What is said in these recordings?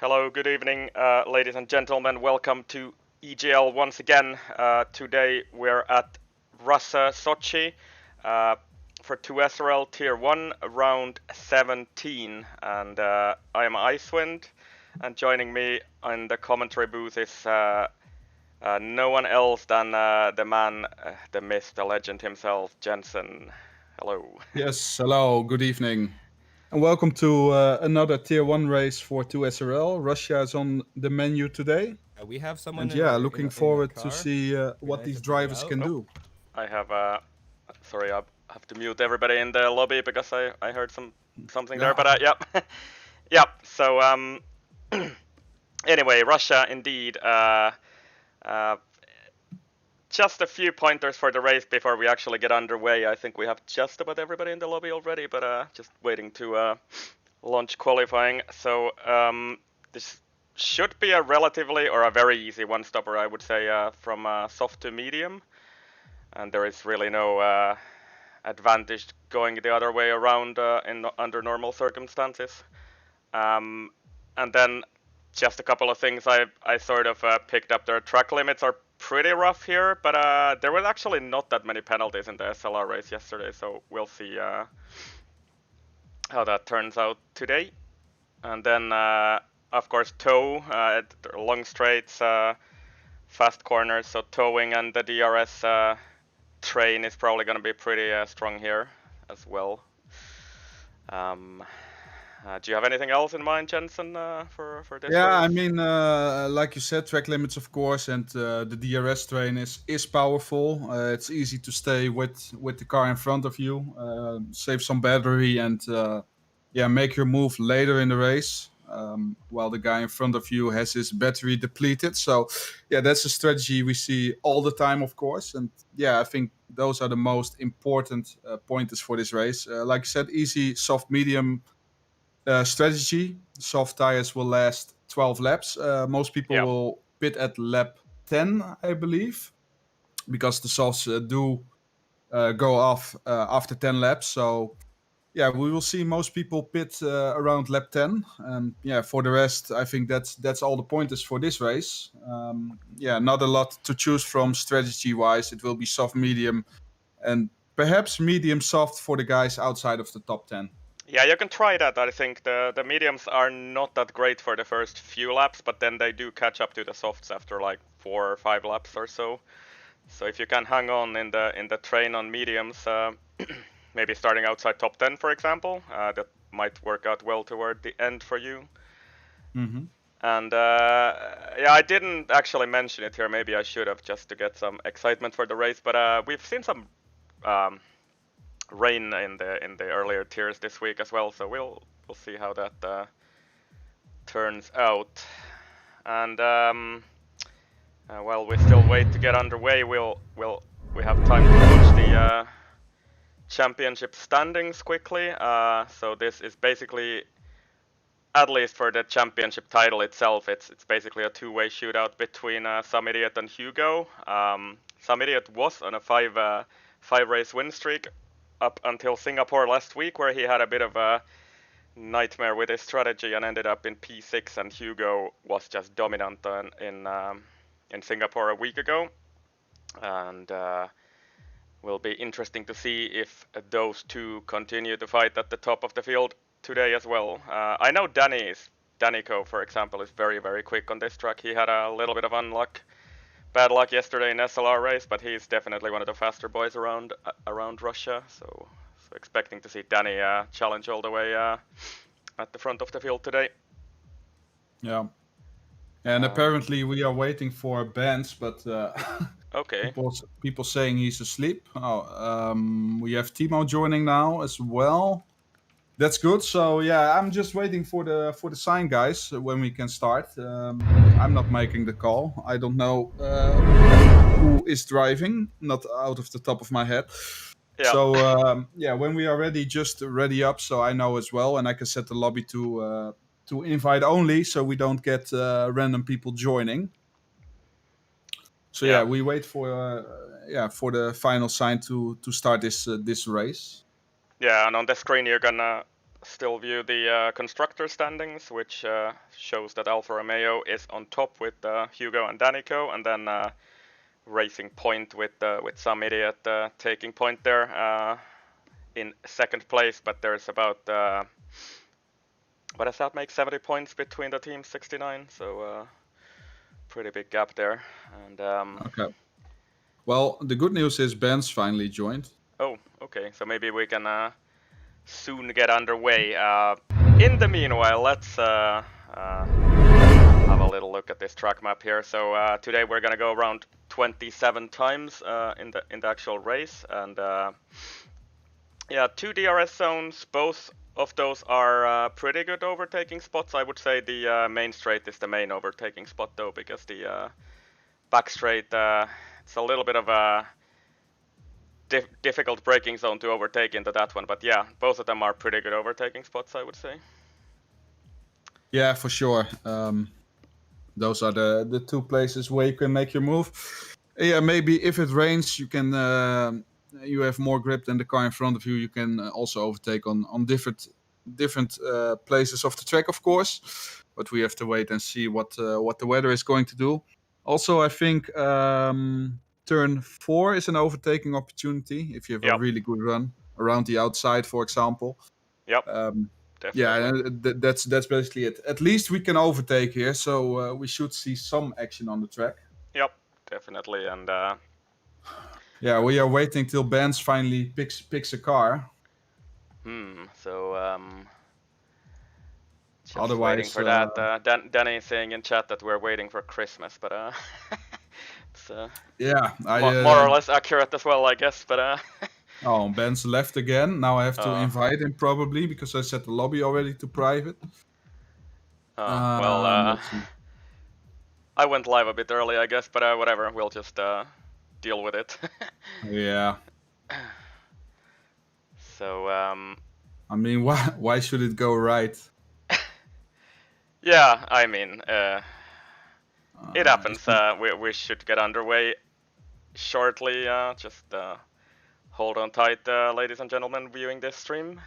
Hello, good evening, ladies and gentlemen. Welcome to EGL once again. Today we're at Russia, Sochi for 2SRL Tier 1 round 17. And I am Icewind, and joining me in the commentary booth is no one else than the man, the myth, the legend himself, Jensen. Hello. Yes, hello, good evening. And welcome to another Tier 1 race for 2SRL. Russia is on the menu today. We have someone And in yeah, our looking in our forward to car. see Be what nice these to bring it drivers out. can Oh, do. I have sorry, I have to mute everybody in the lobby because I heard something there. Yeah, But yep, yep. So anyway, Russia indeed. Uh, just a few pointers for the race before we actually get underway. I think we have just about everybody in the lobby already, but just waiting to launch qualifying. So this should be a relatively or a very easy one-stopper, I would say, from soft to medium, and there is really no advantage going the other way around under normal circumstances. And then just a couple of things I sort of picked up. Their track limits are pretty rough here, but there was actually not that many penalties in the SLR race yesterday, so we'll see how that turns out today. And then, of course, tow, long straights, fast corners, so towing and the DRS train is probably going to be pretty strong here as well. Do you have anything else in mind, Jensen, for this yeah. race? I mean, like you said, track limits, of course, and the DRS train is powerful. It's easy to stay with the car in front of you, save some battery, and yeah, make your move later in the race. While the guy in front of you has his battery depleted. So, yeah, that's a strategy we see all the time, of course. And yeah, I think those are the most important pointers for this race. Like I said, easy, soft, medium strategy. Soft tires will last 12 laps. Most people Yeah. will pit at lap 10, I believe, because the softs do go off after 10 laps. So yeah, we will see most people pit around lap 10. And yeah, for the rest, I think that's all the pointers for this race. Yeah, not a lot to choose from strategy wise. It will be soft, medium, and perhaps medium soft for the guys outside of the top 10. Yeah, you can try that. I think the mediums are not that great for the first few laps, but then they do catch up to the softs after like 4 or 5 laps or so. So if you can hang on in the train on mediums, maybe starting outside top 10, for example, that might work out well toward the end for you. Mm-hmm. And yeah, I didn't actually mention it here. Maybe I should have, just to get some excitement for the race. But we've seen some rain in the earlier tiers this week as well. So we'll see how that turns out. And while we still wait to get underway, we have time to launch the championship standings quickly. So this is basically, at least for the championship title itself, it's basically a two-way shootout between Some Idiot and Hugo. Some Idiot was on a five race win streak up until Singapore last week, where he had a bit of a nightmare with his strategy and ended up in P6, and Hugo was just dominant in Singapore a week ago. And will be interesting to see if those two continue to fight at the top of the field today as well. I know Danico, for example, is very, very quick on this track. He had a little bit of bad luck yesterday in SLR race, but he's definitely one of the faster boys around Russia. So expecting to see Danny challenge all the way at the front of the field today. Yeah. And apparently we are waiting for Benz, but Okay. people saying he's asleep. We have Timo joining now as well. That's good. So yeah, I'm just waiting for the sign, guys, when we can start. I'm not making the call. I don't know who is driving, not out of the top of my head. Yeah. So yeah, when we are ready, just ready up, so I know as well, and I can set the lobby to invite only, so we don't get random people joining. So yeah, we wait for the final sign to start this race. Yeah, and on the screen you're gonna still view the constructor standings, which shows that Alfa Romeo is on top with Hugo and Danico, and then Racing Point with some idiot taking point there in second place. But there's about what does that make? 70 points between the teams, 69. So pretty big gap there. And Okay. Well, the good news is Ben's finally joined. oh, okay. So maybe we can soon get underway. In the meanwhile, let's have a little look at this track map here. So today we're gonna go around 27 times in the actual race, and yeah, 2 DRS zones. Both of those are pretty good overtaking spots. I would say the main straight is the main overtaking spot though, because the back straight it's a little bit of a difficult braking zone to overtake into that one. But yeah, both of them are pretty good overtaking spots, I would say. Yeah, for sure. Those are the 2 places where you can make your move. Yeah, maybe if it rains, you can you have more grip than the car in front of you. You can also overtake on different places of the track, of course. But we have to wait and see what the weather is going to do. Also, I think turn 4 is an overtaking opportunity if you have a really good run around the outside, for example. Yep. Yeah, that's basically it. At least we can overtake here, so we should see some action on the track. Yep, definitely. And yeah, we are waiting till Benz finally picks a car. So just otherwise, waiting for that. Danny is saying in chat that we're waiting for Christmas, but it's yeah, more or less accurate as well, I guess. But oh, Ben's left again. Now I have to invite him probably because I set the lobby already to private. Well, I went live a bit early, I guess, but whatever. We'll just deal with it. Yeah. So I mean, why should it go right? Yeah, I mean, it happens. We should get underway shortly. Just hold on tight, ladies and gentlemen, viewing this stream.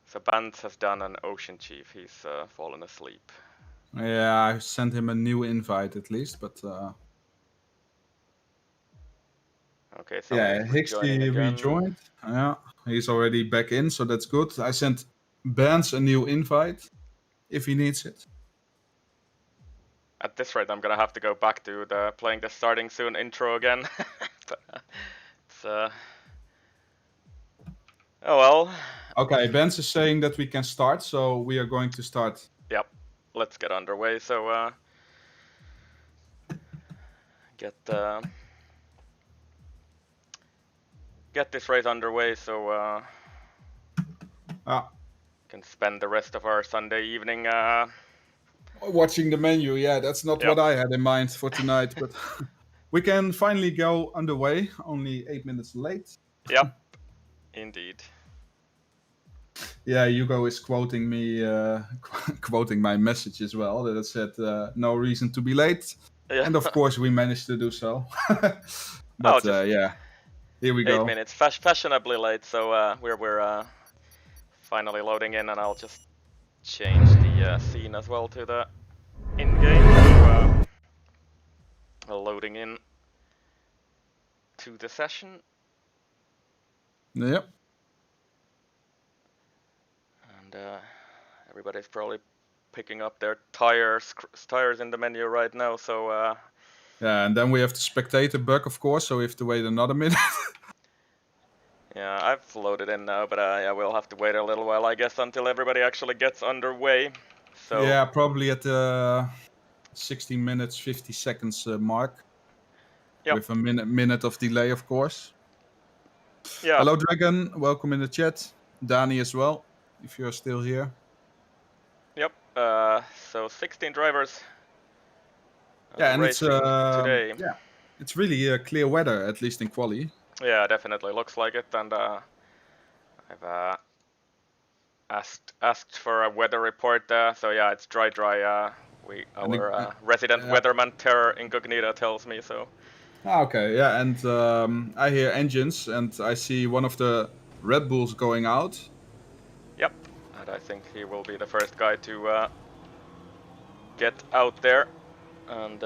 So Bantz has done an Ocean Chief. He's fallen asleep. Yeah, I sent him a new invite at least, but okay, yeah, Hixley rejoined. Yeah, he's already back in, so that's good. I sent Benz a new invite if he needs it. At this rate, I'm gonna have to go back to the playing the starting soon intro again. But, it's, oh well. Okay, Benz is saying that we can start, so we are going to start. Yep, let's get underway. So get this race underway, so can spend the rest of our Sunday evening watching the menu. Yeah, that's not what I had in mind for tonight, but we can finally go underway. Only 8 minutes late. Yep, indeed. Yeah, Hugo is quoting me, quoting my message as well, that it said no reason to be late. Yeah. And of course we managed to do so. But yeah, here we go. 8 minutes, fashionably late, so we're finally loading in, and I'll just change the scene as well to the in-game. So loading in to the session. Yep. And everybody's probably picking up their tires in the menu right now, so yeah, and then we have the spectator bug, of course, so we have to wait another minute. Yeah, I've loaded in now, but yeah, we'll have to wait a little while, I guess, until everybody actually gets underway. So yeah, probably at the 16 minutes 50 seconds mark. Yep. With a minute of delay, of course. Yeah. Hello, Dragon. Welcome in the chat. Danny as well, if you're still here. Yep. So 16 drivers. Yeah, and it's today. Yeah, it's really clear weather, at least in quali. Yeah, definitely looks like it, and I've asked for a weather report. So yeah, it's dry. Our resident weatherman Terror Incognita tells me so. Ah, okay, yeah, and I hear engines, and I see one of the Red Bulls going out. Yep, and I think he will be the first guy to get out there. And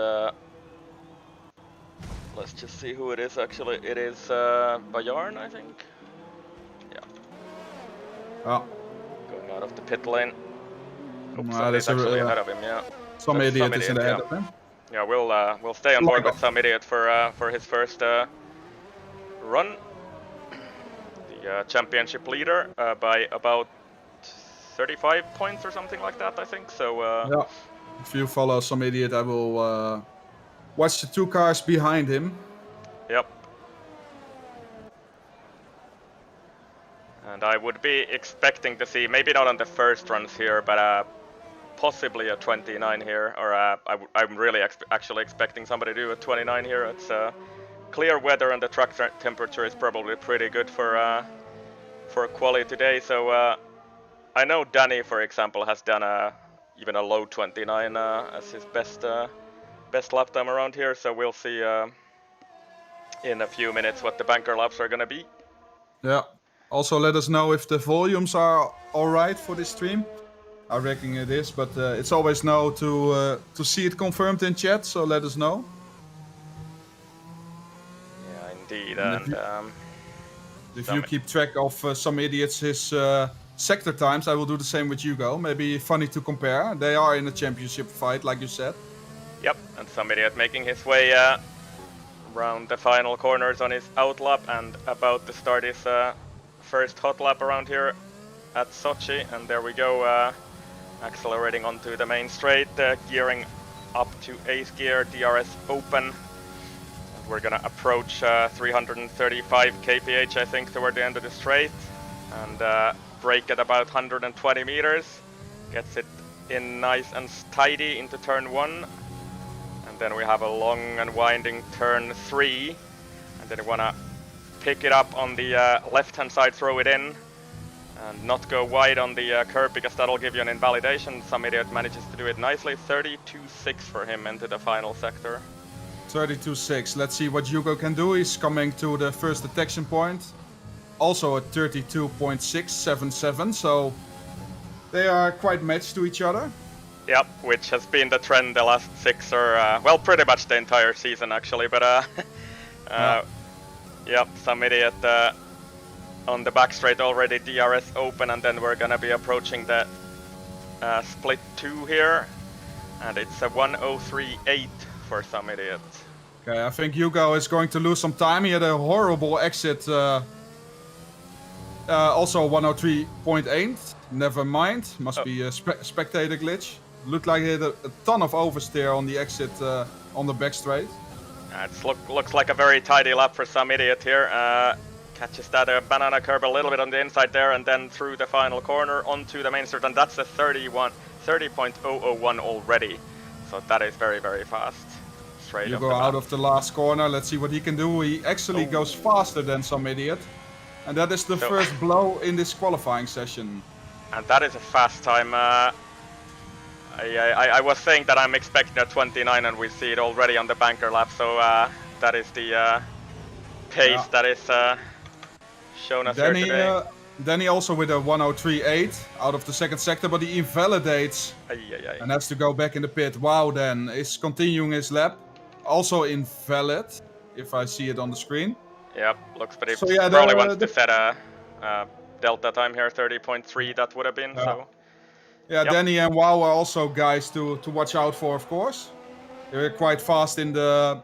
let's just see who it is actually. It is Bayarn, I think. Yeah. Oh, Going out of the pit lane. Oops, somebody's there's actually ahead of him, yeah. some That's idiot some is in idiot, the head yeah. of him. Yeah, we'll stay on board with some idiot for his first run. The championship leader by about 35 points or something like that, I think. So Yeah, if you follow some idiot, I will watch the 2 cars behind him. yep. And I would be expecting to see, maybe not on the first runs here, but possibly a 29 here. Or I'm really actually expecting somebody to do a 29 here. It's clear weather and the track temperature is probably pretty good for quali today. So I know Danny, for example, has done even a low 29 as his best lap time around here. So we'll see in a few minutes what the banker laps are gonna be. Yeah. Also, let us know if the volumes are all right for this stream. I reckon it is, but it's always no to see it confirmed in chat. So let us know. Yeah, indeed. And And if you keep track of some idiots his sector times, I will do the same with Hugo. Maybe funny to compare. They are in a championship fight, like you said. yep, and some idiot making his way around the final corners on his out lap and about to start his first hot lap around here at Sochi. And there we go, accelerating onto the main straight, gearing up to 8th gear, DRS open. We're gonna approach 335 kph, I think, toward the end of the straight, and brake at about 120 meters. Gets it in nice and tidy into turn 1. And then we have a long and winding turn 3. And then we wanna pick it up on the left-hand side, throw it in, and not go wide on the curb, because that'll give you an invalidation. Some idiot manages to do it nicely. 32.6 for him into the final sector. 32.6. Let's see what Hugo can do. He's coming to the first detection point. Also at 32.677. So they are quite matched to each other. Yep, which has been the trend the last 6 or, well, pretty much the entire season actually. But yep, some idiot on the back straight already, DRS open, and then we're gonna be approaching the split 2 here. And it's a 1:03.8 for some idiot. Okay, I think Hugo is going to lose some time. He had a horrible exit. Also 103.8. Never mind. Must be a spectator glitch. Looked like he had a ton of oversteer on the exit on the back straight. It looks like a very tidy lap for some idiot here. Catches that banana curb a little bit on the inside there, and then through the final corner onto the main straight, and that's a 30.001 already. So that is very, very fast. You go out of the last corner. Let's see what he can do. He actually goes faster than some idiot. And that is the first blow in this qualifying session. And that is a fast time. I was saying that I'm expecting a 29, and we see it already on the banker lap. So that is the pace that is shown us here today. Danny also with a 103.8 out of the second sector, but he invalidates and has to go back in the pit. Wow, Dan is continuing his lap. Also invalid, if I see it on the screen. Yep, looks, but he probably wants to set a delta time here, 30.3 that would have been, so. Yeah, yep. Danny and Wow are also guys to watch out for, of course. They were quite fast in the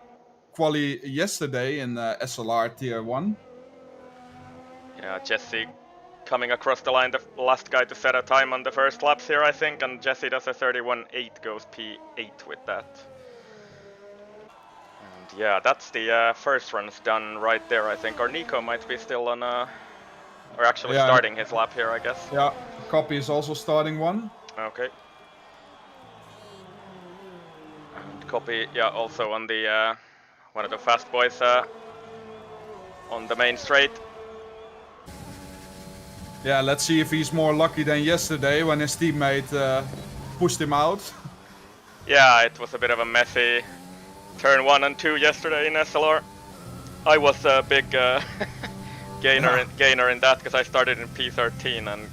quali yesterday in SLR Tier 1. Yeah, Jesse coming across the line, the last guy to set a time on the first laps here, I think, and Jesse does a 31.8, goes P8 with that. And yeah, that's the first run's done right there, I think. Or Nico might be still on or actually starting his lap here, I guess. Yeah, Copy is also starting one. Okay. And Copy, yeah, also on the one of the fast boys on the main straight. Yeah, let's see if he's more lucky than yesterday when his teammate pushed him out. Yeah, it was a bit of a turn 1 and 2 yesterday in SLR. I was a big gainer in that because I started in P13 and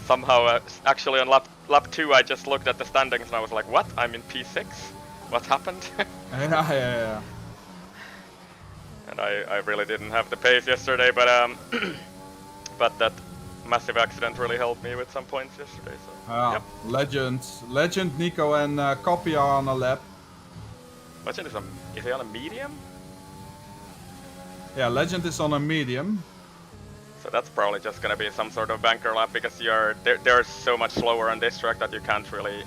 somehow actually on lap 2 I just looked at the standings and I was like, what? I'm in P6? What happened? Yeah. And I really didn't have the pace yesterday, but but that massive accident really helped me with some points yesterday. So yep. Legend, Nico, and Copy are on a lap. Legend is he on a medium? Yeah, Legend is on a medium. So that's probably just gonna be some sort of banker lap because they're so much slower on this track that you can't really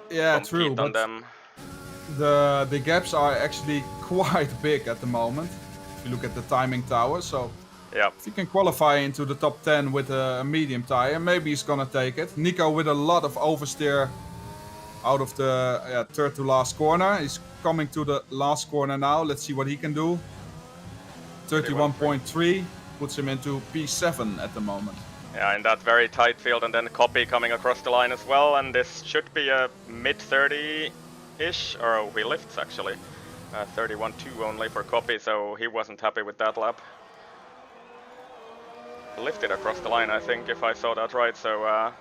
compete on them. The gaps are actually quite big at the moment. If you look at the timing tower, so if you can qualify into the top 10 with a medium tire, maybe he's gonna take it. Nico with a lot of oversteer out of the third to last corner. He's coming to the last corner now. Let's see what he can do. 31.3 puts him into P7 at the moment. Yeah, in that very tight field, and then Copy coming across the line as well, and this should be a mid-30-ish, or he lifts actually. 31.2 only for Copy, so he wasn't happy with that lap. He lifted across the line, I think, if I saw that right, so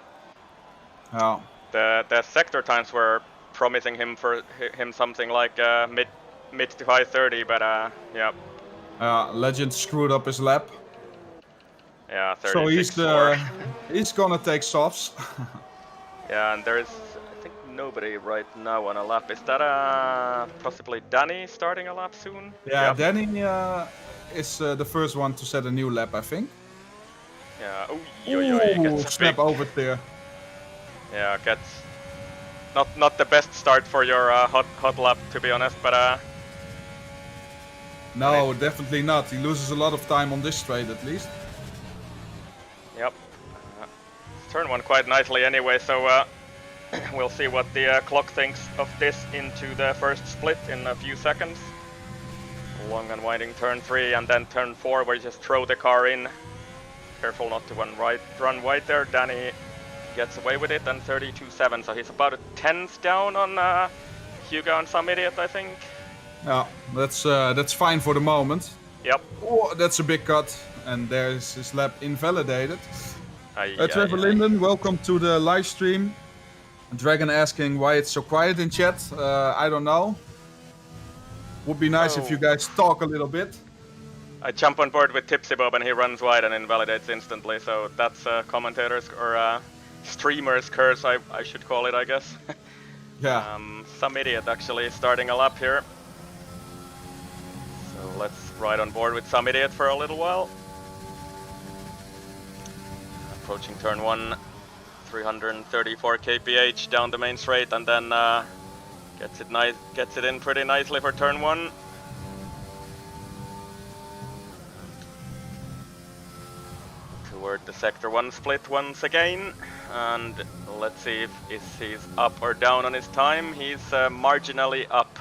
the sector times were promising him something like mid to high 30, but yeah. Legend screwed up his lap. Yeah, 36. So he's gonna take softs. Yeah, and there is, I think, nobody right now on a lap. Is that possibly Danny starting a lap soon? Yeah, Danny is the first one to set a new lap, I think. Yeah. He gets a snap big over there. Yeah, gets not the best start for your hot lap, to be honest, but no, definitely not. He loses a lot of time on this straight, at least. Yep. Turn 1 quite nicely anyway, so we'll see what the clock thinks of this into the first split in a few seconds. Long and winding turn 3, and then turn 4 where you just throw the car in. Careful not to run wide there. Danny gets away with it, and 32.7, so he's about a tenth down on Hugo and some idiot, I think. Yeah, that's fine for the moment. Yep. Oh, that's a big cut, and there's his lap invalidated. Trevor Linden, welcome to the live stream. Dragon asking why it's so quiet in chat. I don't know. Would be nice if you guys talk a little bit. I jump on board with Tipsy Bob and he runs wide and invalidates instantly, so that's commentators or streamers curse, I should call it, I guess. Yeah. Some idiot actually starting a lap here. So let's ride on board with some idiot for a little while. Approaching turn 1, 334 kph down the main straight, and then gets it in pretty nicely for turn 1. Toward the sector 1 split once again, and let's see if he's up or down on his time. He's marginally up,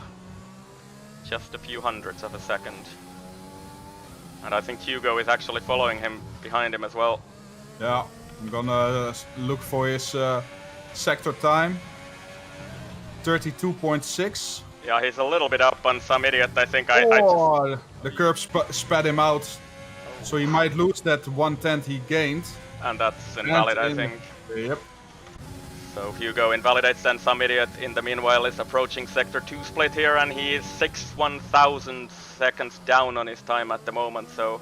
just a few hundredths of a second. And I think Hugo is actually following him behind him as well. Yeah, I'm gonna look for his sector time. 32.6. Yeah, he's a little bit up on some idiot, I think. The curb spat him out. So he might lose that 1/10 he gained. And that's invalid, I think. Yep. So Hugo invalidates, then some idiot in the meanwhile is approaching sector 2 split here, and he is 6/1000 seconds down on his time at the moment. So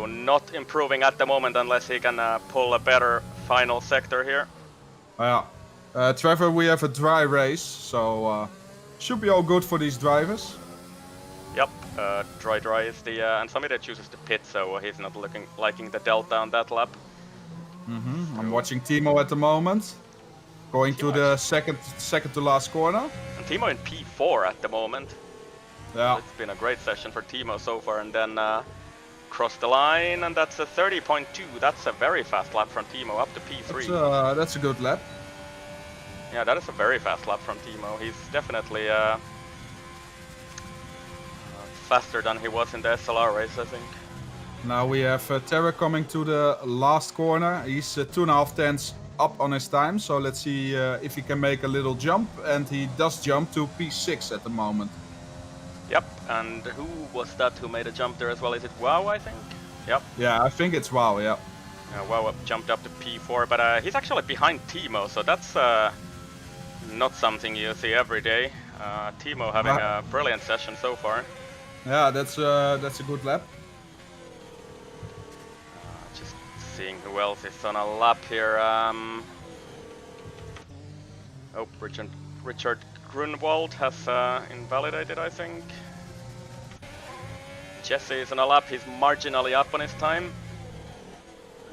not improving at the moment unless he can pull a better final sector here. Yeah. Trevor, we have a dry race, so should be all good for these drivers. Yep. Dry is the and somebody that chooses to pit, so he's not liking the delta on that lap. I'm watching Timo at the moment, going to the second to last corner. And Timo in P4 at the moment. Yeah, it's been a great session for Timo so far, and then cross the line, and that's a 30.2. That's a very fast lap from Timo up to P3. That's a good lap. Yeah, that is a very fast lap from Timo. He's definitely faster than he was in the SLR race, I think. Now we have Terra coming to the last corner. He's 2.5 tenths up on his time, so let's see if he can make a little jump, and he does jump to P6 at the moment. And who was that who made a jump there as well? Is it WoW, I think? Yep. Yeah, I think it's WoW, yeah. WoW jumped up to P4, but he's actually behind Timo, so that's not something you see every day. Timo having a brilliant session so far. Yeah, that's a good lap. Just seeing who else is on a lap here. Oh, Richard Grunwald has invalidated, I think. Jesse is on a lap, he's marginally up on his time.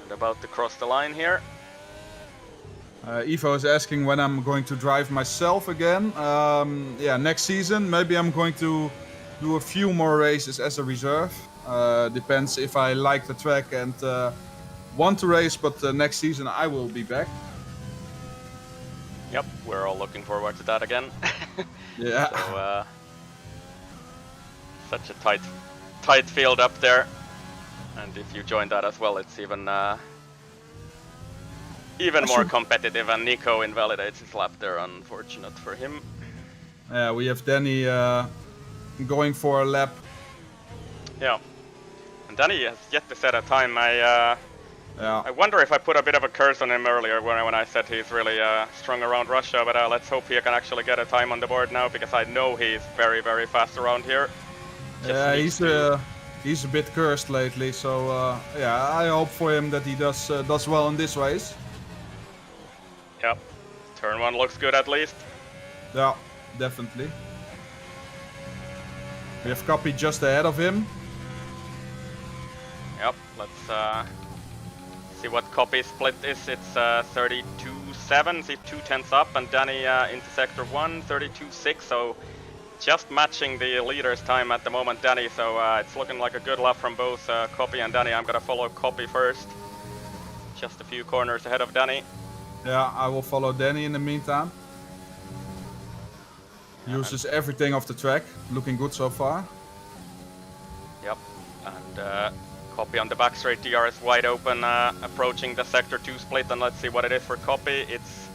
And about to cross the line here. Ivo is asking when I'm going to drive myself again. Yeah, next season. Maybe I'm going to do a few more races as a reserve. Depends if I like the track and want to race, but next season I will be back. Yep, we're all looking forward to that again. Yeah. So, such a tight field up there. And if you join that as well, it's even more competitive, and Nico invalidates his lap there, unfortunate for him. Yeah, we have Danny going for a lap. Yeah, and Danny has yet to set a time. I wonder if I put a bit of a curse on him earlier when I said he's really strong around Russia, but let's hope he can actually get a time on the board now, because I know he's very, very fast around here. Yeah, he's a bit cursed lately, so yeah, I hope for him that he does well in this race. Yep, turn 1 looks good at least. Yeah, definitely. We have Copy just ahead of him. Yep, let's see what Copy split is. It's 32.7, see 2/10 up, and Danny into sector 1, 32.6, so just matching the leader's time at the moment, Danny, so it's looking like a good lap from both Copy and Danny. I'm gonna follow Copy first. Just a few corners ahead of Danny. Yeah, I will follow Danny in the meantime. Uses everything off the track, looking good so far. Yep, and Copy on the back straight, DRS wide open, approaching the sector 2 split, and let's see what it is for Copy. It's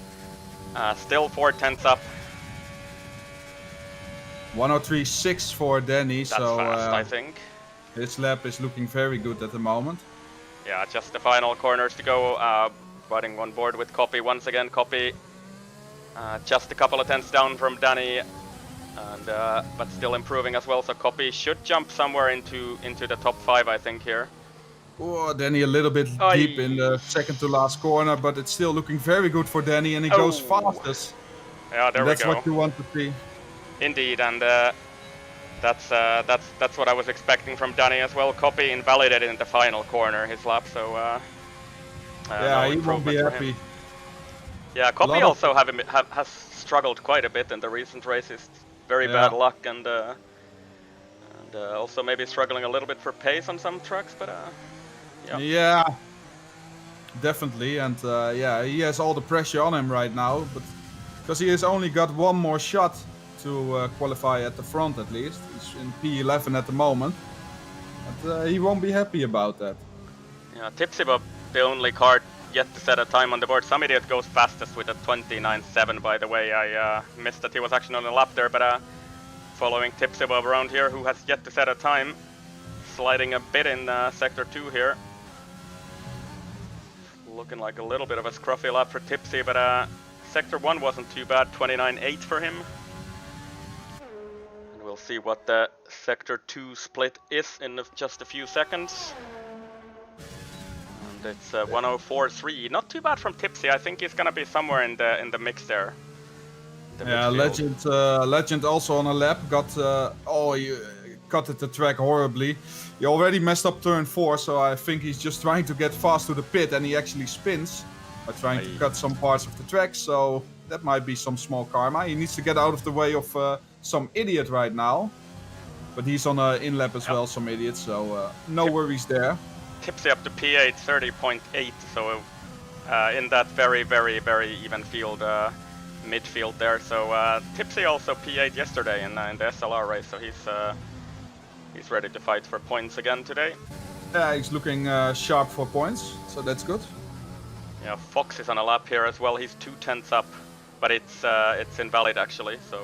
still 4/10 up. 103.6 for Danny, That's so fast, I think. His lap is looking very good at the moment. Yeah, just the final corners to go. Riding on board with Copy once again. Copy just a couple of tenths down from Danny, and but still improving as well. So Copy should jump somewhere into the top 5, I think, here. Oh, Danny a little bit deep in the second to last corner, but it's still looking very good for Danny, and he goes fastest. Yeah, there we go. That's what you want to see. Indeed, and that's what I was expecting from Danny as well. Copy invalidated in the final corner his lap, so yeah, no he won't be happy. Yeah, Copy also has struggled quite a bit in the recent races. Very bad luck, and also maybe struggling a little bit for pace on some tracks, but yeah, definitely, and yeah, he has all the pressure on him right now, but because he has only got one more shot to qualify at the front, at least. He's in P11 at the moment, but he won't be happy about that. Yeah, Tipsy Bob, the only car yet to set a time on the board. Some idiot goes fastest with a 29.7, by the way. I missed that he was actually on the lap there, but following Tipsy Bob around here, who has yet to set a time. Sliding a bit in sector 2 here. Looking like a little bit of a scruffy lap for Tipsy, but sector 1 wasn't too bad, 29.8 for him. And we'll see what the sector 2 split is in just a few seconds. And it's 104.3, not too bad from Tipsy. I think he's gonna be somewhere in the mix there. Yeah, Legend also on a lap got he cut at the track horribly. He already messed up turn 4, so I think he's just trying to get fast to the pit, and he actually spins by trying to cut some parts of the track, so that might be some small karma. He needs to get out of the way of some idiot right now, but he's on an in-lap as well, some idiot, so no worries there. Tipsy up to P8, 30.8, so in that very, very, very even field, midfield there. So Tipsy also P8 yesterday in the SLR race, so he's ready to fight for points again today. Yeah, he's looking sharp for points, so that's good. Yeah, Fox is on a lap here as well. He's 2/10 up, but it's invalid actually, so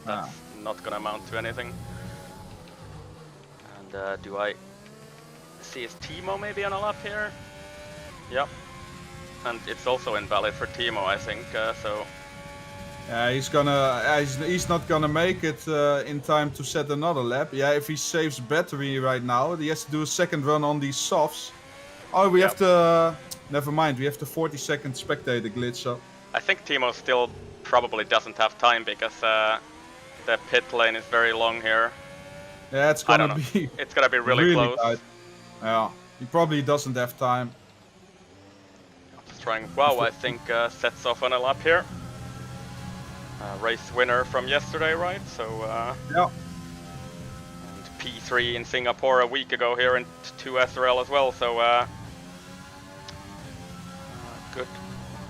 that's not gonna amount to anything. do I see his Timo maybe on a lap here? Yep. And it's also invalid for Timo, I think. So Yeah, he's not gonna make it in time to set another lap. Yeah, if he saves battery right now, he has to do a second run on these softs. Oh, we have to. Never mind. We have the 40-second spectator glitch. So I think Timo still probably doesn't have time because the pit lane is very long here. yeah, it's I gonna don't know. be It's gonna be really close. tight. Yeah, he probably doesn't have time. Just trying. Wow, I think sets off on a lap here. Race winner from yesterday, right? So Yeah. and P3 in Singapore a week ago here in 2 SRL as well. So good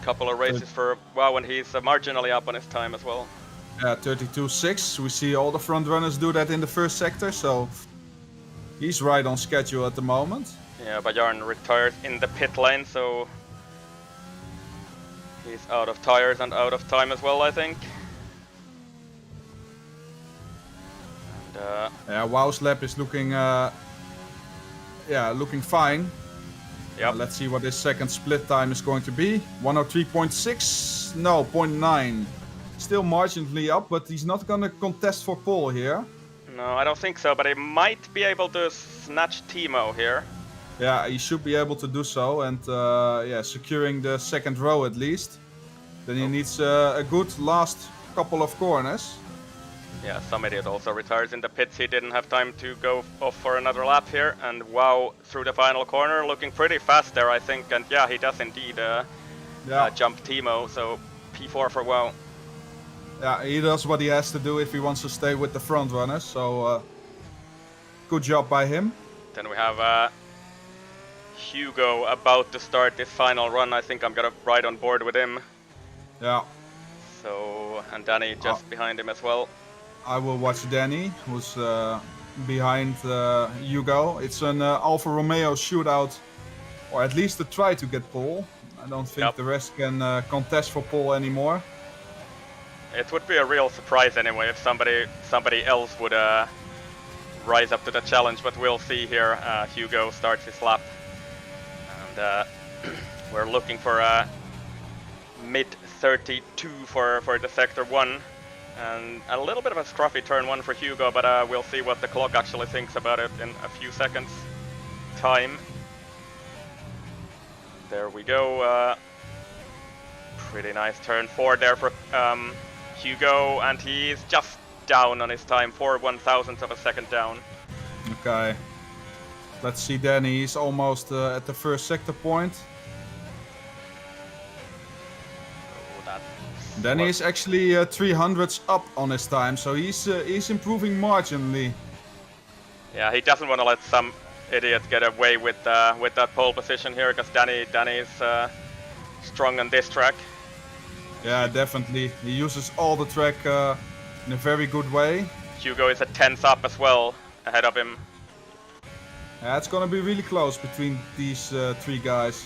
couple of races for Wow, and he's marginally up on his time as well. Yeah, 32.6. We see all the front runners do that in the first sector, so he's right on schedule at the moment. Yeah, Bajarn retired in the pit lane, so he's out of tires and out of time as well, I think. And yeah, Wow's lap is looking, looking fine. yep. Let's see what his second split time is going to be. 103.6, no, 0.9. Still marginally up, but he's not gonna contest for pole here. No, I don't think so, but he might be able to snatch Timo here. Yeah, he should be able to do so, and securing the second row at least. Then he needs a good last couple of corners. Yeah, some idiot also retires in the pits. He didn't have time to go off for another lap here. And Wow, through the final corner, looking pretty fast there, I think. And yeah, he does indeed jump Timo, so P4 for Wow. Yeah, he does what he has to do if he wants to stay with the front runners. So good job by him. Then we have Hugo about to start this final run. I think I'm gonna ride on board with him. Yeah. So, and Danny just behind him as well. I will watch Danny, who's behind Hugo. It's an Alfa Romeo shootout, or at least a try to get pole. I don't think the rest can contest for pole anymore. It would be a real surprise anyway if somebody else would rise up to the challenge, but we'll see here. Hugo starts his lap, and we're looking for a mid 32 for the sector 1, and a little bit of a scruffy turn 1 for Hugo, but we'll see what the clock actually thinks about it in a few seconds time. There we go. Pretty nice turn 4 there for Hugo, and he's just down on his time, 4/1000th of a second down. Okay. Let's see Danny, he's almost at the first sector point. Danny is actually 300ths up on his time, so he's improving marginally. Yeah, he doesn't want to let some idiot get away with that pole position here, because Danny is strong on this track. Yeah, definitely. He uses all the track in a very good way. Hugo is a 10th up as well, ahead of him. Yeah, it's gonna be really close between these 3 guys.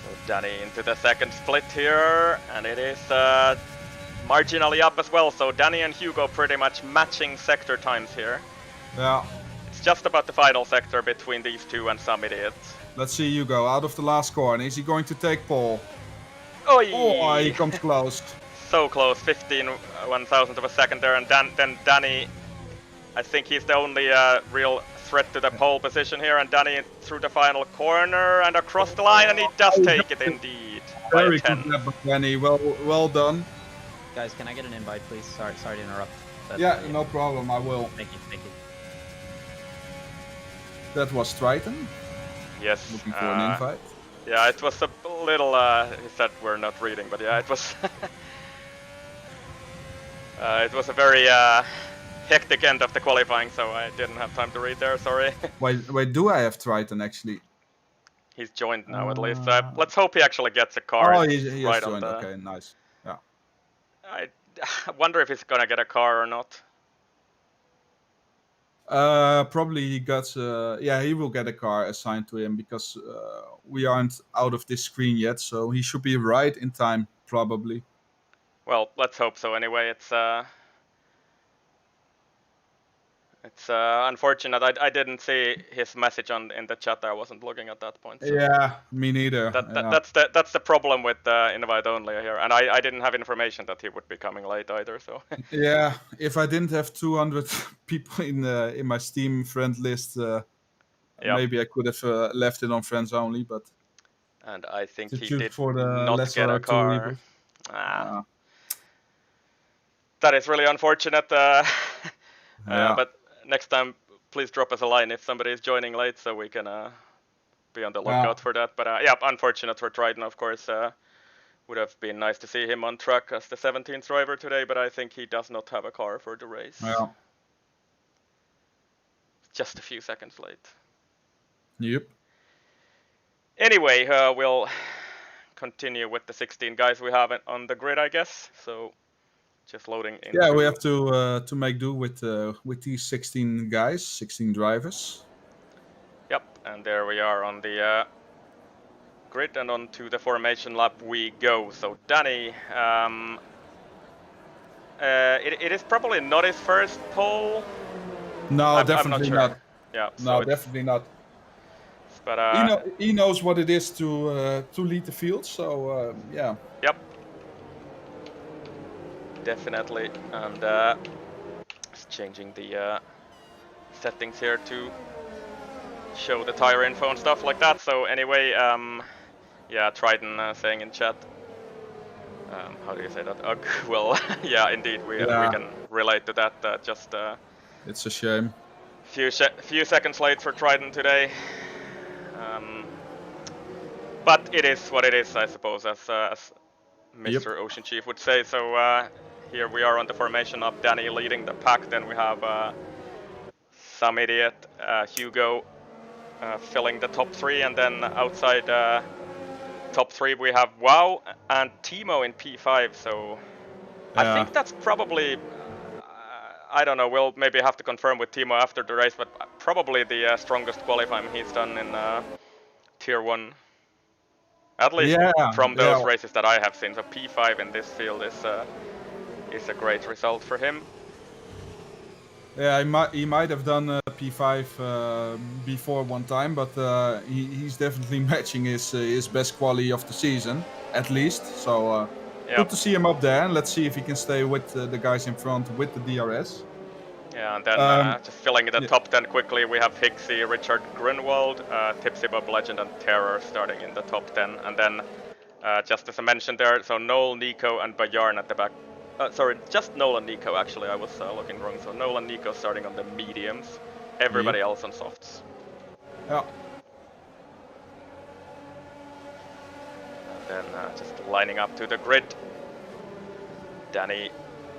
So Danny into the second split here, and it is marginally up as well. So Danny and Hugo pretty much matching sector times here. Yeah. It's just about the final sector between these two and some idiots. Let's see Hugo out of the last corner. Is he going to take pole? Oy. Oh, he comes close. So close, 15/1000th of a second there, and then Danny, I think he's the only real threat to the pole position here, and Danny through the final corner and across the line, and he does take it indeed. Very good job, Danny. Well done. Guys, can I get an invite, please? Sorry to interrupt. Yeah, no problem. I will. Thank you. That was Triton. Yes. Looking for an invite. Yeah, it was a little. He said we're not reading, but yeah, it was. It was a very hectic end of the qualifying, so I didn't have time to read there. Sorry. Wait, do I have Triton actually? He's joined now at least. Let's hope he actually gets a car. Oh, he right has joined. on the... Okay, nice. Yeah. I wonder if he's gonna get a car or not. Probably he got. He will get a car assigned to him because we aren't out of this screen yet, so he should be right in time, probably. It's unfortunate. I didn't see his message in the chat. I wasn't looking at that point. So Yeah, me neither. that's the problem with invite only here, and I didn't have information that he would be coming late either. So Yeah, if I didn't have 200 people in my Steam friend list, maybe I could have left it on friends only. But and I think to he choose did for the not lesser get a of two car. evils. That is really unfortunate. Yeah. But next time, please drop us a line if somebody is joining late, so we can be on the lookout for that. But yeah, unfortunate for Triton, of course. Would have been nice to see him on track as the 17th driver today, but I think he does not have a car for the race. Yeah. Just a few seconds late. Yep. Anyway, we'll continue with the 16 guys we have on the grid, I guess. So just loading in. Yeah, we have to make do with these 16 guys, 16 drivers. Yep, and there we are on the grid, and onto the formation lap we go. So Danny, it is probably not his first pole. No, I'm definitely not. Sure. not. Yeah. No, definitely not. But he knows what it is to lead the field. So yeah. Yep. Definitely, and just changing the settings here to show the tire info and stuff like that. So anyway, yeah, Triton saying in chat, how do you say that? Ugh. Well, yeah, indeed, we can relate to that. Just it's a shame. Few seconds late for Triton today, but it is what it is, I suppose, as Mr. Ocean Chief would say. So here we are on the formation of Danny leading the pack. Then we have some idiot Hugo filling the top 3, and then outside top 3 we have Wow and Timo in P5. So I think that's probably, I don't know, we'll maybe have to confirm with Timo after the race, but probably the strongest qualifying he's done in Tier 1. At least from those races that I have seen. So P5 in this field is a great result for him. Yeah, he might have done P5 before one time, but he's definitely matching his best quality of the season, at least. So good to see him up there, and let's see if he can stay with the guys in front with the DRS. Yeah, and then just filling the top 10 quickly, we have Hixie, Richard Grunwald, Tipsy Bob Legend, and Terror starting in the top 10. And then, just as I mentioned there, so Noel, Nico, and Bajarn at the back. Sorry, just Noel and Nico, actually, I was looking wrong. So Noel and Nico starting on the mediums, everybody else on softs. Yeah. And then just lining up to the grid, Danny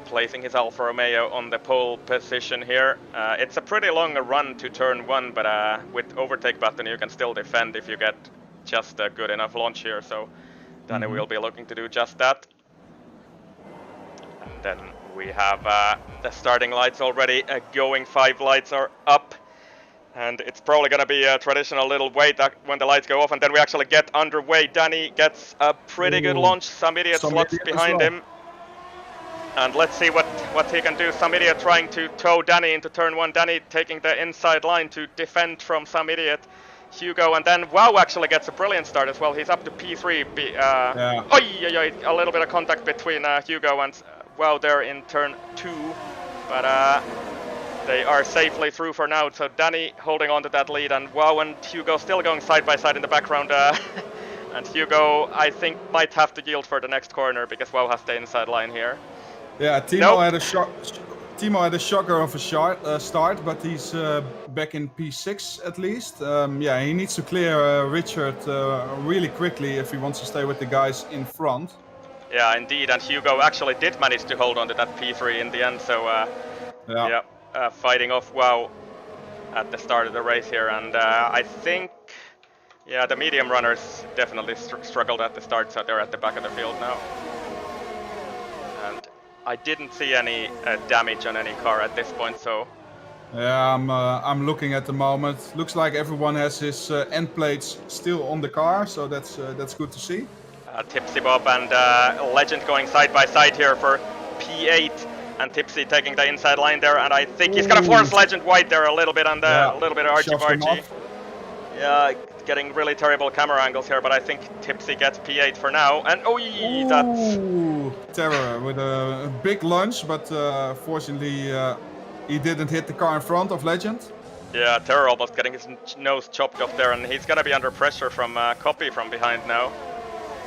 placing his Alfa Romeo on the pole position here. It's a pretty long run to turn 1, but with overtake button you can still defend if you get just a good enough launch here. So Danny will be looking to do just that. And then we have the starting lights already going. 5 lights are up. And it's probably going to be a traditional little wait when the lights go off, and then we actually get underway. Danny gets a pretty good launch. Some idiot slots behind him. And let's see what he can do. Some idiot trying to tow Danny into turn 1. Danny taking the inside line to defend from some idiot Hugo. And then Wow actually gets a brilliant start as well. He's up to P3. A little bit of contact between Hugo and Wow there in turn 2. But they are safely through for now. So Danny holding on to that lead, and Wow and Hugo still going side by side in the background. And Hugo, I think, might have to yield for the next corner because Wow has the inside line here. Yeah, Timo had a shocker of a start, but he's back in P6 at least. Yeah, he needs to clear Richard really quickly if he wants to stay with the guys in front. Yeah, indeed, and Hugo actually did manage to hold on to that P3 in the end, so fighting off Wow at the start of the race here, and I think, yeah, the medium runners definitely struggled at the start, so they're at the back of the field now. And I didn't see any damage on any car at this point, so... Yeah, I'm looking at the moment. Looks like everyone has his end plates still on the car, so that's good to see. Tipsy Bob and Legend going side by side here for P8. And Tipsy taking the inside line there, and I think he's gonna force Legend White there a little bit on the, a little bit of Shoved him argy-bargy. off. Yeah, getting really terrible camera angles here, but I think Tipsy gets P8 for now. And that's Ooh, Terror with a big lunge, but fortunately he didn't hit the car in front of Legend. yeah, Terror almost getting his nose chopped off there, and he's gonna be under pressure from Copy from behind now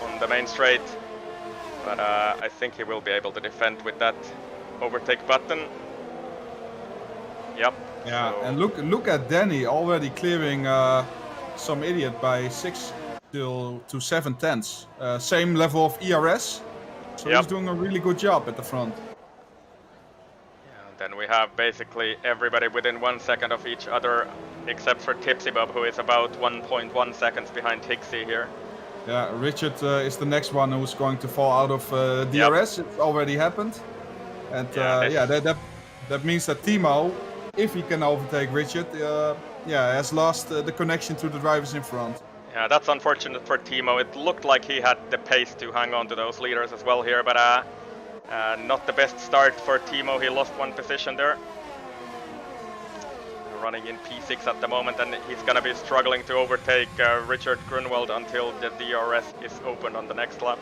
on the main straight. But I think he will be able to defend with that overtake button. Yep. Yeah, so- and look at Danny already clearing some idiot by 6 to 7 tenths. Same level of ERS, so Yep. he's doing a really good job at the front. And then we have basically everybody within 1 second of each other, except for Tipsy Bob, who is about 1.1 seconds behind Hixie here. Yeah, Richard is the next one who's going to fall out of DRS. It's already happened, and that means that Timo, if he can overtake Richard, has lost the connection to the drivers in front. Yeah, that's unfortunate for Timo. It looked like he had the pace to hang on to those leaders as well here, but not the best start for Timo. He lost 1 position there. Running in P6 at the moment, and he's gonna be struggling to overtake Richard Grunwald until the DRS is opened on the next lap.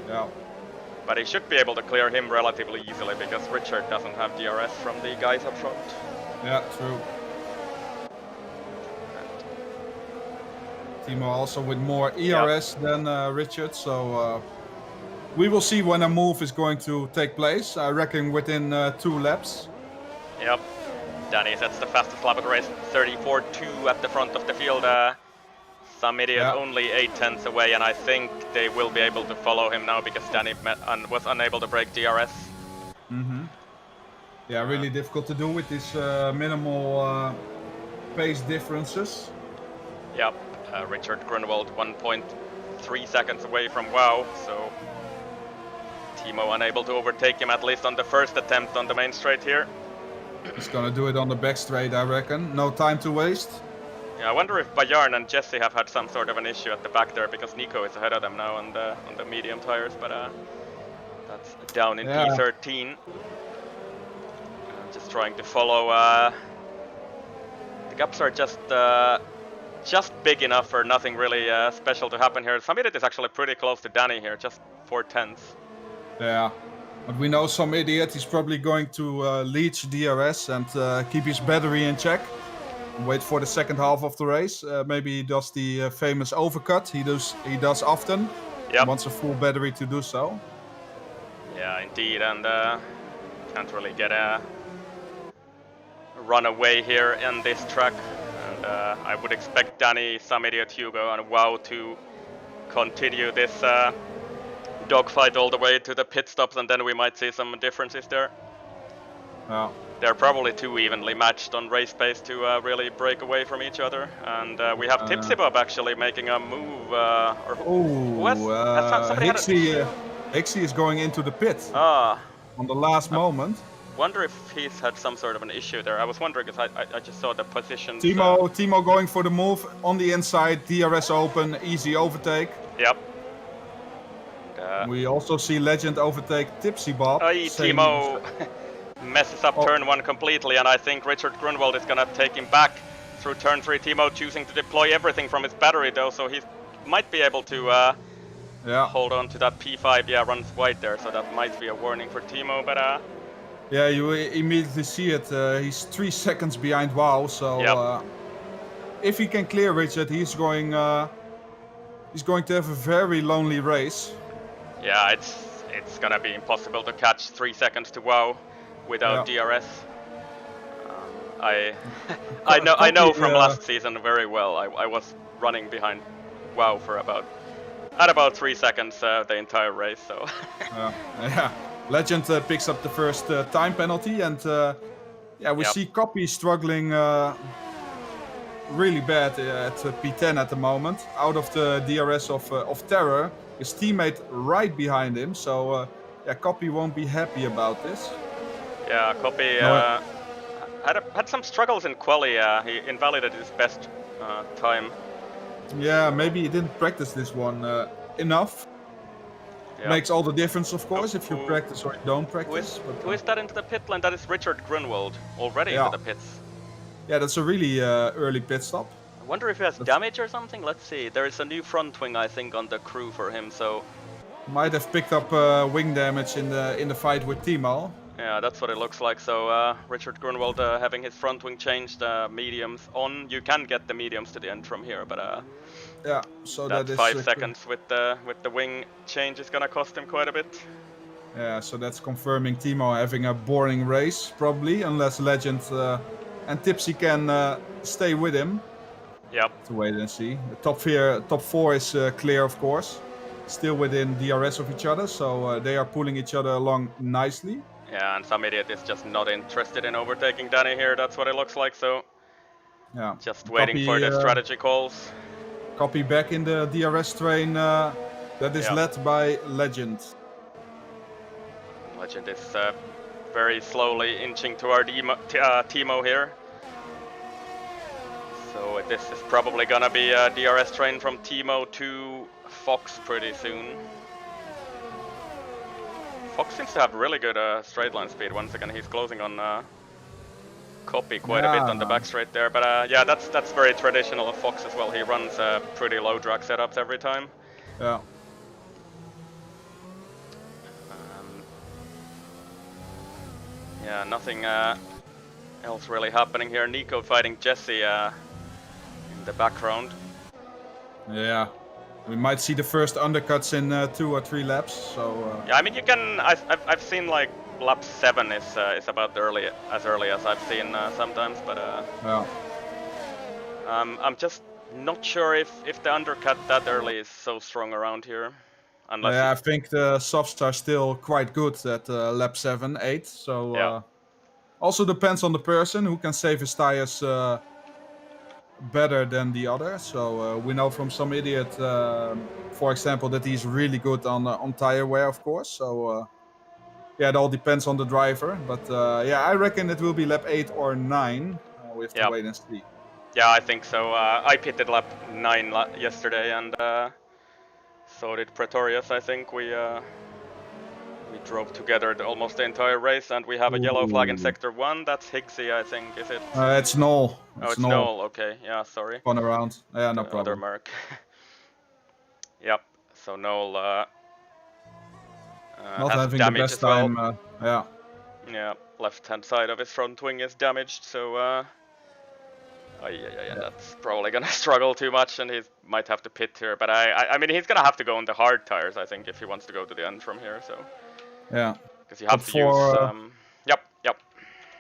Yeah. But he should be able to clear him relatively easily because Richard doesn't have DRS from the guys up front. Yeah, true. Timo also with more ERS than Richard, so we will see when a move is going to take place. I reckon within 2 laps. Yep. Danny sets the fastest lap of the race, 34.2 at the front of the field. Some idiot only 8 tenths away, and I think they will be able to follow him now because Danny was unable to break DRS. Yeah, really difficult to do with these minimal pace differences. Yep. Richard Grunwald 1.3 seconds away from WoW, so Timo unable to overtake him at least on the first attempt on the main straight here. He's gonna do it on the back straight, I reckon. No time to waste. Yeah, I wonder if Bayarn and Jesse have had some sort of an issue at the back there because Nico is ahead of them now on the medium tires, but that's down in P13. Just trying to follow. The gaps are just big enough for nothing really special to happen here. Samidit is actually pretty close to Danny here, just 4 tenths. Yeah, but we know some idiot. He's probably going to leech DRS and keep his battery in check. Wait for the second half of the race. Maybe he does the famous overcut. He does often. Yep. Wants a full battery to do so. Yeah, indeed, and can't really get a runaway here in this track. And I would expect Danny, some idiot Hugo, and WoW to continue this dogfight all the way to the pit stops, and then we might see some differences there. Yeah. They're probably too evenly matched on race pace to really break away from each other. And we have Tipsy Bob actually making a move. Hixie is going into the pit on the last moment. Wonder if he's had some sort of an issue there. I was wondering because I just saw the positions. Timo going for the move on the inside, DRS open, easy overtake. Yep. We also see Legend overtake Tipsy Bob. Timo messes up turn 1 completely, and I think Richard Grunwald is gonna take him back through turn 3. Timo choosing to deploy everything from his battery though, so he might be able to hold on to that P5. Yeah, runs wide there, so that might be a warning for Timo, but yeah, you immediately see it. He's 3 seconds behind WoW, so if he can clear Richard, he's going to have a very lonely race. Yeah, it's gonna be impossible to catch 3 seconds to WoW without DRS. I know from last season very well. I was running behind WoW for about 3 seconds the entire race. So Legend picks up the first time penalty, and we see Copy struggling really bad at P10 at the moment, out of the DRS of Terror. His teammate right behind him, so Copy won't be happy about this. Yeah, Copy had some struggles in quali. He invalidated his best time. Yeah, maybe he didn't practice this one enough. Yeah. Makes all the difference, of course, if you who- practice or you don't practice. Who is that into the pit lane? That is Richard Grunwald, already Yeah. into the pits. Yeah, that's a really early pit stop. I wonder if he has damage or something. Let's see. There is a new front wing, I think, on the crew for him. So Might have picked up wing damage in the fight with Timo. yeah, that's what it looks like. So Richard Grunwald having his front wing changed, mediums on. You can get the mediums to the end from here, but Yeah, so that that is 5 seconds with the wing change is gonna cost him quite a bit. Yeah, so that's confirming Timo having a boring race, probably, unless Legend and Tipsy can stay with him. Yep. To wait and see. The top four is clear, of course. Still within DRS of each other, so they are pulling each other along nicely. Yeah, and some idiot is just not interested in overtaking Danny here. That's what it looks like. So Yeah. just waiting for the strategy calls. Copy back in the DRS train that is led by Legend. Legend is very slowly inching toward Timo here. So this is probably gonna be a DRS train from Timo to Fox pretty soon. Fox seems to have really good straight line speed. Once again, he's closing on Copy quite a bit on the back straight there. But yeah, that's very traditional of Fox as well. He runs pretty low drag setups every time. Yeah. Yeah, nothing else really happening here. Nico fighting Jesse in the background. Yeah. We might see the first undercuts in 2 or 3 laps. So. Yeah, I mean you can. I've seen like lap 7 is about as early as I've seen sometimes, but Yeah. I'm just not sure if the undercut that early is so strong around here. Unless Yeah, I think the softs are still quite good at lap 7, 8. So also depends on the person who can save his tires better than the other. So we know from some idiot, for example, that he's really good on tire wear, of course. So yeah, it all depends on the driver. But yeah, I reckon it will be lap 8 or 9. We have to wait and see. Yeah, I think so. I pitted lap 9 yesterday, and so did Pretorius. I think we drove together almost the entire race, and we have a yellow flag in sector 1. That's Higgsy, I think. Is it? It's Noel. Oh, it's Noel. Okay, yeah, sorry. Fun around. Yeah, no problem. Other Merc. Yep. So Noel not has having the damage best as well. time. Yeah. Yeah, left-hand side of his front wing is damaged, so yeah, that's probably gonna struggle too much, and he might have to pit here. But I mean, he's gonna have to go on the hard tires, I think, if he wants to go to the end from here. So yeah, because you have to use. Yep.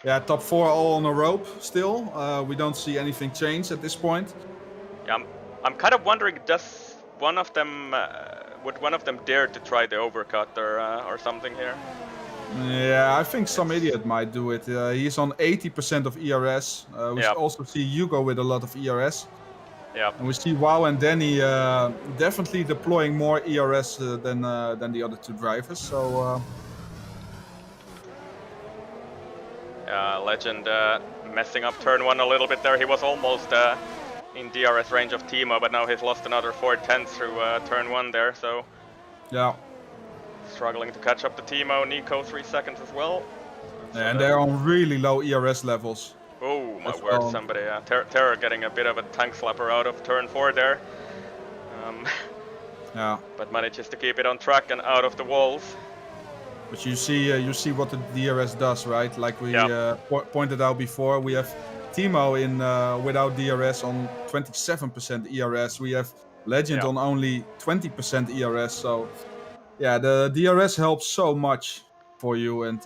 Yeah, top 4 all on a rope still. We don't see anything change at this point. Yeah, I'm kind of wondering, does one of them would one of them dare to try the overcut or something here? Yeah, I think some idiot might do it. He's on 80% of ERS. We also see Hugo with a lot of ERS. Yeah. And we see Wow and Danny definitely deploying more ERS than the other 2 drivers. So. Legend messing up turn 1 a little bit there. He was almost in DRS range of Timo, but now he's lost another 4/10 through turn 1 there. So. Yeah. Struggling to catch up to Timo. Nico 3 seconds as well. Yeah, and they're on really low ERS levels. Oh my word, somebody. Terror getting a bit of a tank slapper out of turn 4 there. Yeah. But manages to keep it on track and out of the walls. But you see what the DRS does, right? Like we pointed out before, we have Timo in without DRS on 27% ERS. We have Legend on only 20% ERS. So yeah, the DRS helps so much for you, and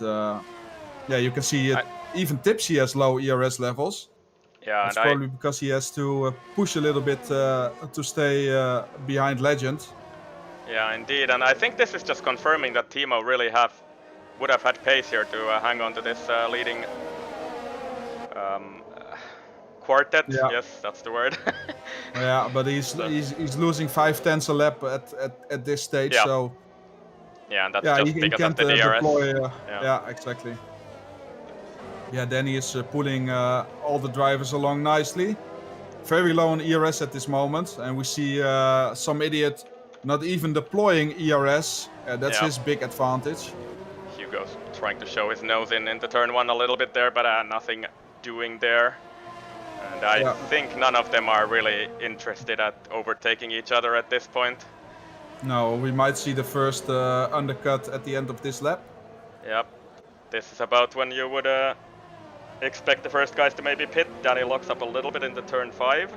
yeah, you can see it. Even Tipsy has low ERS levels. Yeah, it's probably because he has to push a little bit to stay behind Legend. Yeah, indeed, and I think this is just confirming that Timo really would have had pace here to hang on to this leading quartet. Yeah. Yes, that's the word. Yeah, but he's losing 5/10 a lap at this stage. Yeah. So yeah, and that's just he because can't of the DRS. deploy. Yeah, exactly. Yeah, Danny is pulling all the drivers along nicely. Very low on ERS at this moment, and we see some idiot not even deploying ERS. That's Yeah. his big advantage. Hugo's trying to show his nose in the turn 1 a little bit there, but nothing doing there. And I think none of them are really interested at overtaking each other at this point. No, we might see the first undercut at the end of this lap. Yep. This is about when you would expect the first guys to maybe pit. Danny locks up a little bit in the turn 5,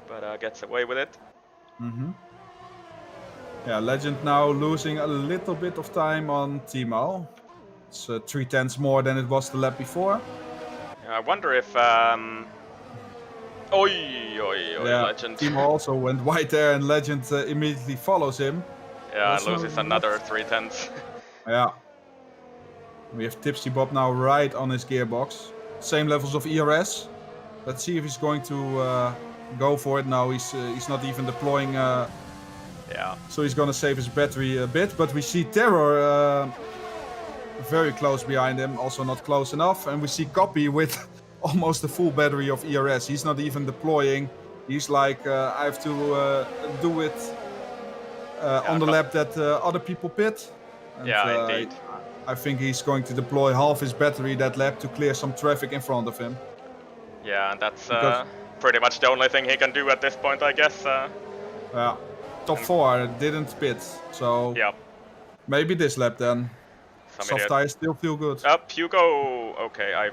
but gets away with it. Yeah, Legend now losing a little bit of time on Timo. It's 3/10 more than it was the lap before. I wonder if... Legend. Timo also went wide there and Legend immediately follows him. Yeah, Also loses another 3/10. Yeah. We have Tipsy Bob now right on his gearbox. Same levels of ERS. Let's see if he's going to go for it now. He's not even deploying. Yeah. So he's gonna save his battery a bit. But we see Terror very close behind him. Also not close enough. And we see Copy with almost a full battery of ERS. He's not even deploying. He's like, I have to do it on the lap that other people pit. And, indeed. I think he's going to deploy half his battery that lap to clear some traffic in front of him. Yeah, and that's pretty much the only thing he can do at this point, I guess. Yeah, top 4 didn't pit, so maybe this lap then. Soft tires still feel good. Up, Hugo. Okay, I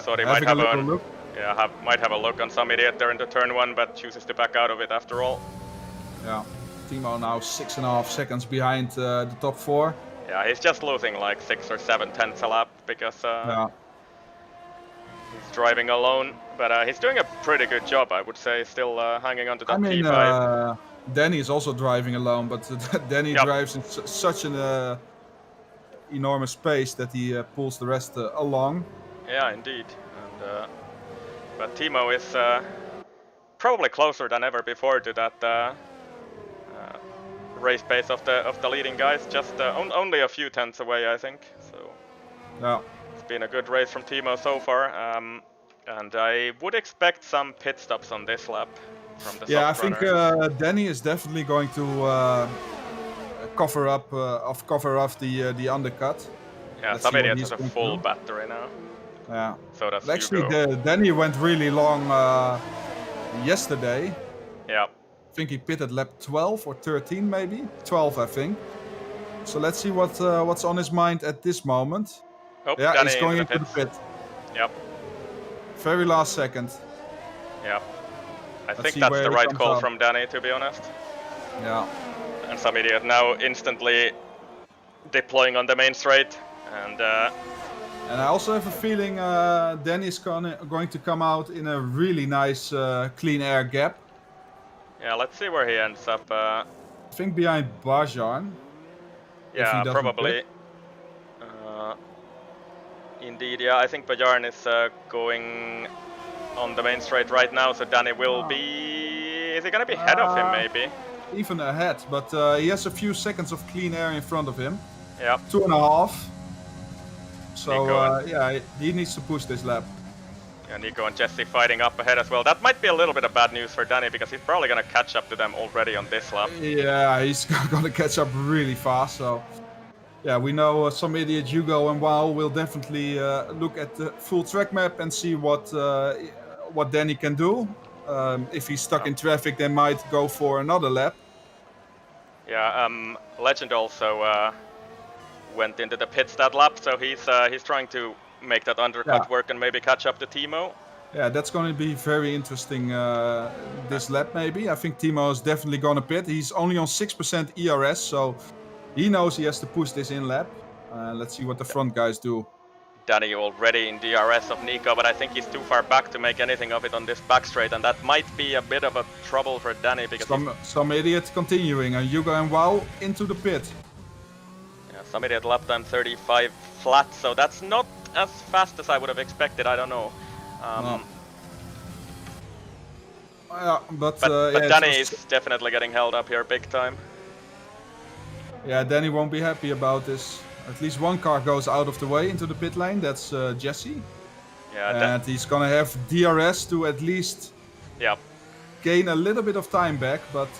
thought he might have a look. Yeah, might have a look on some idiot there in the turn 1, but chooses to back out of it after all. Yeah, Timo now 6.5 seconds behind the top 4. Yeah, he's just losing like 6 or 7 tenths a lap because he's driving alone. But he's doing a pretty good job, I would say, still hanging on to that P5. Danny is also driving alone, but Danny drives in such an enormous pace that he pulls the rest along. Yeah, indeed. And, but Timo is probably closer than ever before to that race pace of the leading guys, just only a few tenths away, I think. So it's been a good race from Timo so far, and I would expect some pit stops on this lap from the I think Danny is definitely going to cover up the undercut. Yeah, some idiot has a full battery now. Yeah. So that's actually Danny went really long yesterday. Yeah. I think he pitted lap 12 or 13 maybe. 12 I think. So let's see what's on his mind at this moment. Oh, yeah, Danny he's going into the the pit. Yep. Very last second. Yep. I think that's the right call from Danny, to be honest. Yeah. And some idiot now instantly deploying on the main straight. And I also have a feeling Danny's going to come out in a really nice clean air gap. Yeah, let's see where he ends up. I think behind Bajan. Yeah, probably. Indeed, yeah, I think Bajarn is going on the main straight right now, so Danny will be... Is he gonna be ahead of him, maybe? Even ahead, but he has a few seconds of clean air in front of him. Yeah. 2.5. So, yeah, he needs to push this lap. Yeah, Nico and Jesse fighting up ahead as well. That might be a little bit of bad news for Danny, because he's probably gonna catch up to them already on this lap. Yeah, he's gonna catch up really fast, so... Yeah, we know some idiot Hugo and Wow will definitely look at the full track map and see what Danny can do. If he's stuck in traffic, they might go for another lap. Yeah, Legend also went into the pits that lap, so he's trying to make that undercut work and maybe catch up to Timo. Yeah, that's going to be very interesting this lap maybe. I think Timo is definitely going to pit. He's only on 6% ERS, so he knows he has to push this in lap. Let's see what the front guys do. Danny already in DRS of Nico, but I think he's too far back to make anything of it on this back straight, and that might be a bit of a trouble for Danny because some idiot continuing, and Hugo and Wow into the pit. Yeah, some idiot lap time 35 flat, so that's not as fast as I would have expected. I don't know. No. Yeah, but Danny is definitely getting held up here big time. Yeah, Danny won't be happy about this. At least one car goes out of the way into the pit lane. That's Jesse. Yeah, and he's gonna have DRS to at least gain a little bit of time back, but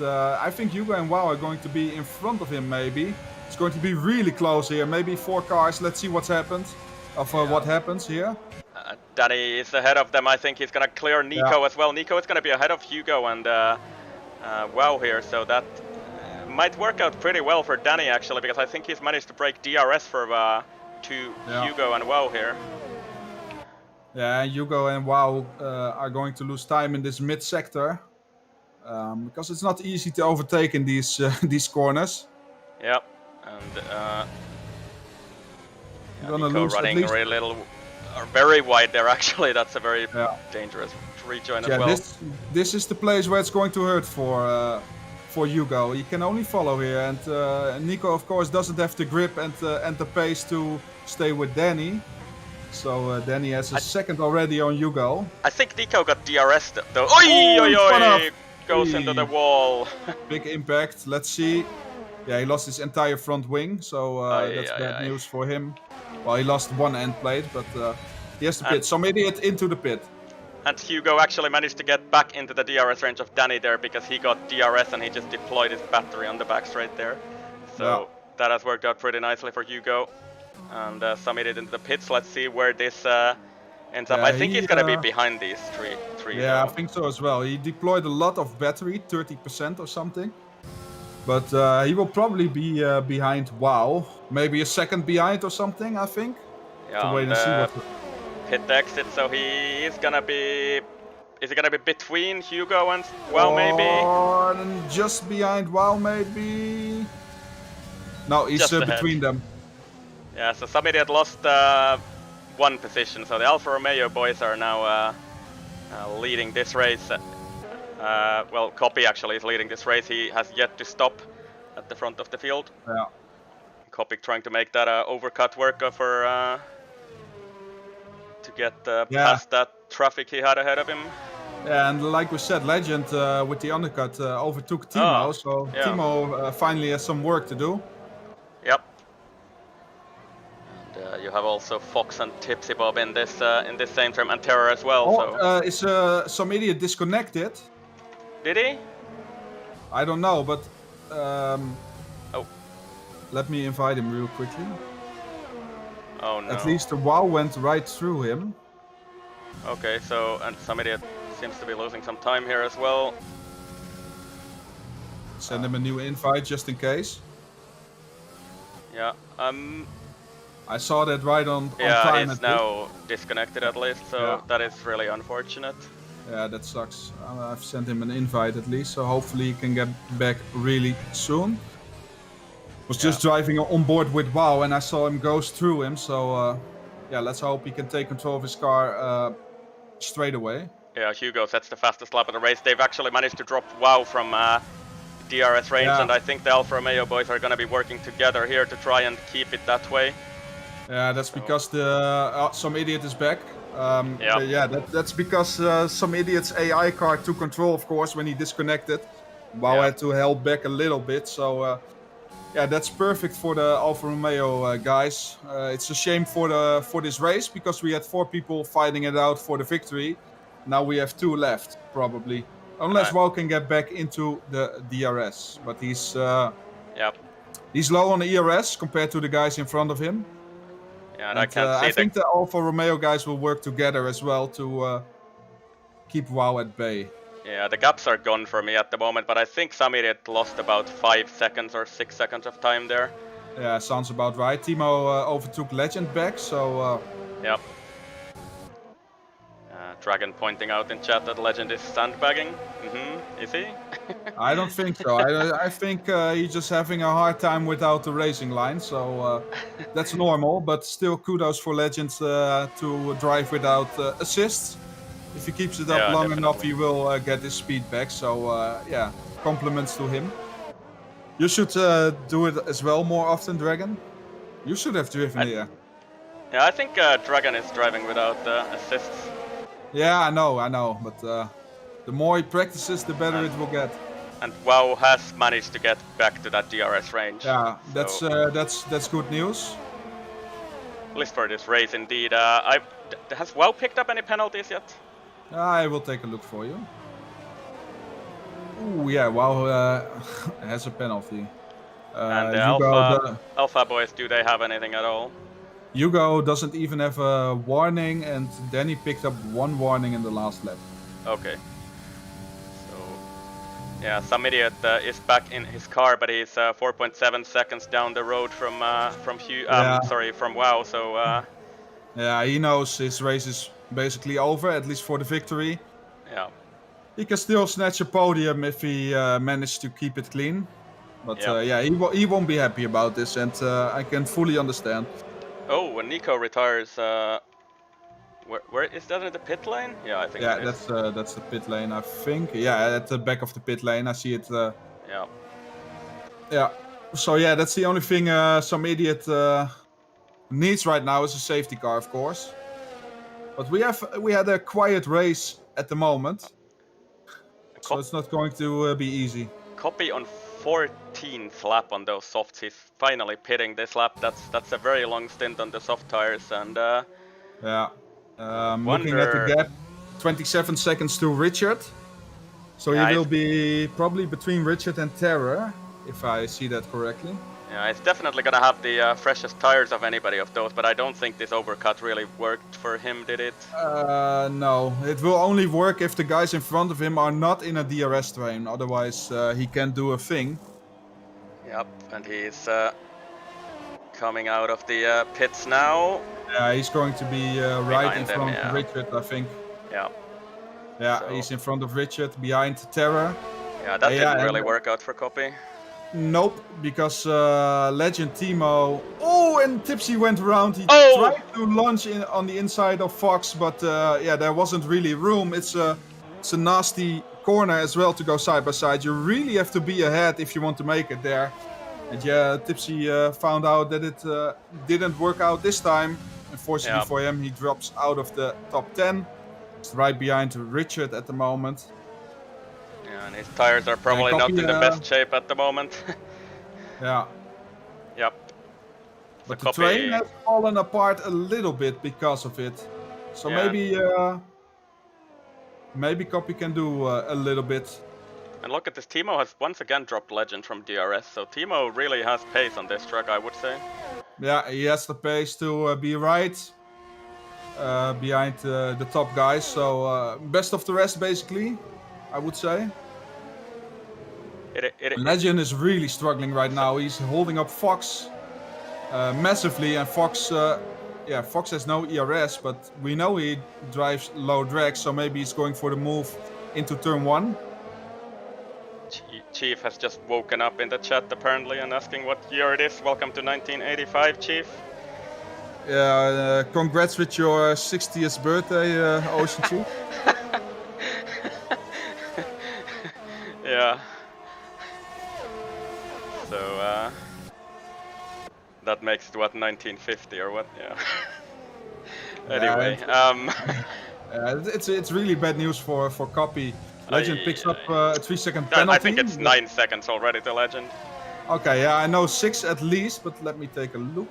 I think Hugo and Wow are going to be in front of him maybe. It's going to be really close here, maybe 4 cars. Let's see what's happened, what happens here. Danny is ahead of them. I think he's gonna clear Nico as well. Nico is gonna be ahead of Hugo and Wow here, so that might work out pretty well for Danny actually, because I think he's managed to break DRS for Hugo and Wow here. Yeah, Hugo and Wow are going to lose time in this mid sector because it's not easy to overtake in these these corners. Yep, and gonna Nico lose running at least... very wide there actually. That's a very dangerous rejoin as well. This is the place where it's going to hurt for Hugo. He can only follow here, and Nico of course doesn't have the grip and the pace to stay with Danny. So Danny has a second already on Hugo. I think Nico got DRS though. Oi! Goes into the wall. Big impact. Let's see. Yeah, he lost his entire front wing, so that's bad news for him. Well, he lost one end plate, but he has to pit. Some idiot into the pit. And Hugo actually managed to get back into the DRS range of Danny there because he got DRS and he just deployed his battery on the back straight there. So that has worked out pretty nicely for Hugo. And some idiot into the pits. Let's see where this ends up. I think he's gonna be behind these three. Yeah, I think so as well. He deployed a lot of battery, 30% or something. But he will probably be behind Wow. Maybe a second behind or something, I think. Yeah, to wait and see what... Hit exit, so he is gonna be... Is he gonna be between Hugo and Wow maybe? Or just behind Wow maybe? No, he's between them. Yeah, so some idiot lost one position, so the Alfa Romeo boys are now leading this race. Well, Copy actually is leading this race. He has yet to stop at the front of the field. Yeah. Copy trying to make that overcut work for to get past that traffic he had ahead of him. Yeah, and like we said, Legend with the undercut overtook Timo, so Timo finally has some work to do. Yep. And you have also Fox and Tipsy Bob in this same term, and Terror as well. Oh, is some idiot disconnected? Did he? I don't know, but let me invite him real quickly. Oh no. At least the Wow went right through him. Okay, so, and some idiot seems to be losing some time here as well. Send him a new invite just in case. Yeah, I saw that right on time. Yeah, he's now disconnected at least, so that is really unfortunate. Yeah, that sucks. I've sent him an invite at least, so hopefully he can get back really soon. Was just driving on board with Wow and I saw him go through him, so yeah, let's hope he can take control of his car straight away. Yeah, Hugo sets the fastest lap of the race. They've actually managed to drop Wow from DRS range, and I think the Alfa Romeo boys are going to be working together here to try and keep it that way. Yeah, that's because the some idiot is back. That's because some idiot's AI car took control, of course, when he disconnected. Wow had to help back a little bit, so yeah, that's perfect for the Alfa Romeo guys. It's a shame for this race because we had 4 people fighting it out for the victory. Now we have 2 left, probably, unless Wow can get back into the DRS. But he's he's low on the ERS compared to the guys in front of him. Yeah, and I can't see I think the Alfa Romeo guys will work together as well to keep Wow at bay. Yeah, the gaps are gone for me at the moment, but I think some idiot lost about 5 seconds or 6 seconds of time there. Yeah, sounds about right. Timo overtook Legend back, so... Yep. Dragon pointing out in chat that Legend is sandbagging. Is he? I don't think so. I think he's just having a hard time without the racing line, so that's normal. But still, kudos for Legend to drive without assists. If he keeps it up long enough, he will get his speed back. So yeah, compliments to him. You should do it as well more often, Dragon. You should have driven here. Yeah, I think Dragon is driving without assists. Yeah, I know, but the more he practices, the better it will get. And Wow has managed to get back to that DRS range. Yeah, so that's good news. At least for this race, indeed. Has Wow picked up any penalties yet? I will take a look for you. Ooh, yeah, wow, has a penalty. And the Hugo, Alpha boys, do they have anything at all? Hugo doesn't even have a warning, and Danny picked up one warning in the last lap. Okay. So, yeah, some idiot is back in his car, but he's 4.7 seconds down the road from Yeah. from WoW. So Yeah, he knows his race is basically over, at least for the victory. yeah, He can still snatch a podium if he managed to keep it clean. But yeah. yeah, he won't be happy about this, and I can fully understand. Oh, when Nico retires, where is that in the pit lane? Yeah, I think Yeah, it is. that's the pit lane, I think. Yeah, at the back of the pit lane, I see it. Yeah. Yeah. So yeah, that's the only thing some idiot needs right now is a safety car, of course. But we had a quiet race at the moment, so it's not going to be easy. Copy on 14th lap on those softs. He's finally pitting this lap. That's a very long stint on the soft tires, and yeah. Looking at the gap, 27 seconds to Richard. So yeah, he will be probably between Richard and Terra, if I see that correctly. Yeah, it's definitely gonna have the freshest tires of anybody of those, but I don't think this overcut really worked for him, did it? No, it will only work if the guys in front of him are not in a DRS train. Otherwise, he can't do a thing. Yep, and he's coming out of the pits now. Yeah, he's going to be right in Behind them, front yeah. of Richard, I think. Yeah. Yeah, So- he's in front of Richard, behind Terra. Yeah, that Yeah, didn't really and- work out for Copy. Nope, because Legend Timo. Oh, and Tipsy went around. He Oh! tried to launch on the inside of Fox, but yeah, there wasn't really room. It's a nasty corner as well to go side by side. You really have to be ahead if you want to make it there. And yeah, Tipsy found out that it didn't work out this time. Unfortunately Yeah. for him, he drops out of the top 10. He's right behind Richard at the moment. Yeah, and his tires are probably Copy, not in the best shape at the moment. Yeah. Yep. But So the train has fallen apart a little bit because of it. So Yeah. maybe Copy can do a little bit. And look at this, Timo has once again dropped Legend from DRS, so Timo really has pace on this track, I would say. Yeah, he has the pace to be right behind the top guys. So best of the rest, basically, I would say. Legend is really struggling right now. He's holding up Fox massively, and Fox, yeah, Fox has no ERS, but we know he drives low drag, so maybe he's going for the move into turn 1. Chief has just woken up in the chat apparently and asking what year it is. Welcome to 1985, Chief. Yeah, congrats with your 60th birthday, Ocean Chief. Yeah. So that makes it what, 1950 or what? Yeah. Anyway, it's really bad news for Copy. Legend picks up a 3-second penalty. I think it's 9 seconds already to Legend. Okay, yeah, I know 6 at least, but let me take a look.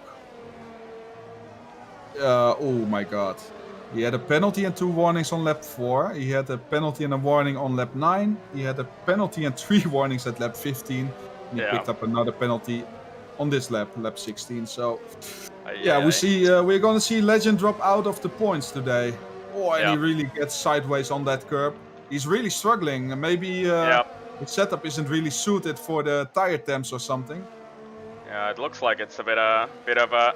Oh my god. He had a penalty and 2 warnings on lap 4. He had a penalty and a warning on lap 9. He had a penalty and 3 warnings at lap 15. And he picked up another penalty on this lap 16. So, yeah, we're gonna see Legend drop out of the points today. Oh, and he really gets sideways on that curb. He's really struggling. Maybe the setup isn't really suited for the tire temps or something. Yeah, it looks like it's a bit of a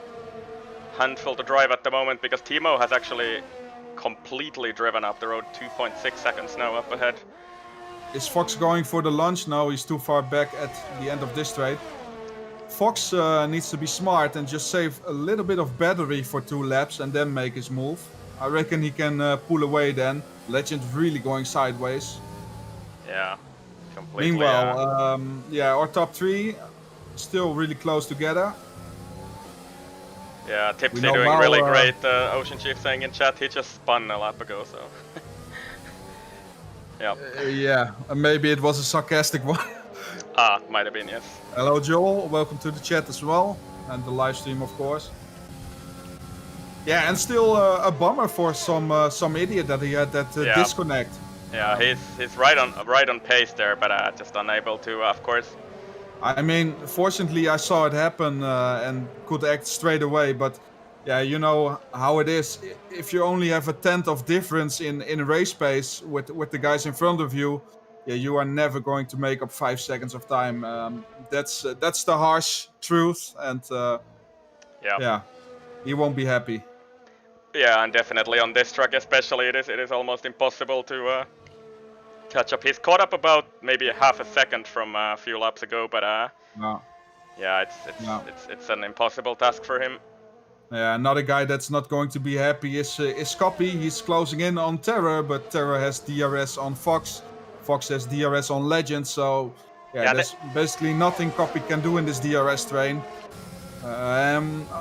handful to drive at the moment, because Timo has actually completely driven up the road. 2.6 seconds now up ahead. Is Fox going for the launch? No, he's too far back at the end of this straight. Fox needs to be smart and just save a little bit of battery for 2 laps and then make his move. I reckon he can pull away then. Legend really going sideways. Yeah, completely. Meanwhile, yeah, our top 3 still really close together. Yeah, Tipsy doing really great. Ocean Chief saying in chat he just spun a lap ago, so. Yeah. Yeah, maybe it was a sarcastic one. Might have been, yes. Hello Joel, welcome to the chat as well, and the live stream of course. Yeah, and still a bummer for some idiot that he had that disconnect. Yeah, he's right on pace there, but just unable to, of course. I mean, fortunately, I saw it happen and could act straight away. But yeah, you know how it is. If you only have a tenth of difference in race pace with the guys in front of you, yeah, you are never going to make up 5 seconds of time. That's the harsh truth, and Yeah. yeah, he won't be happy. Yeah, and definitely on this track especially, it is almost impossible to catch up. He's caught up about maybe half a second from a few laps ago, but No, yeah, no. it's an impossible task for him. Yeah, another guy that's not going to be happy is Copy. He's closing in on Terror, but Terror has DRS on Fox. Fox has DRS on Legend, so yeah, there's basically nothing Copy can do in this DRS train.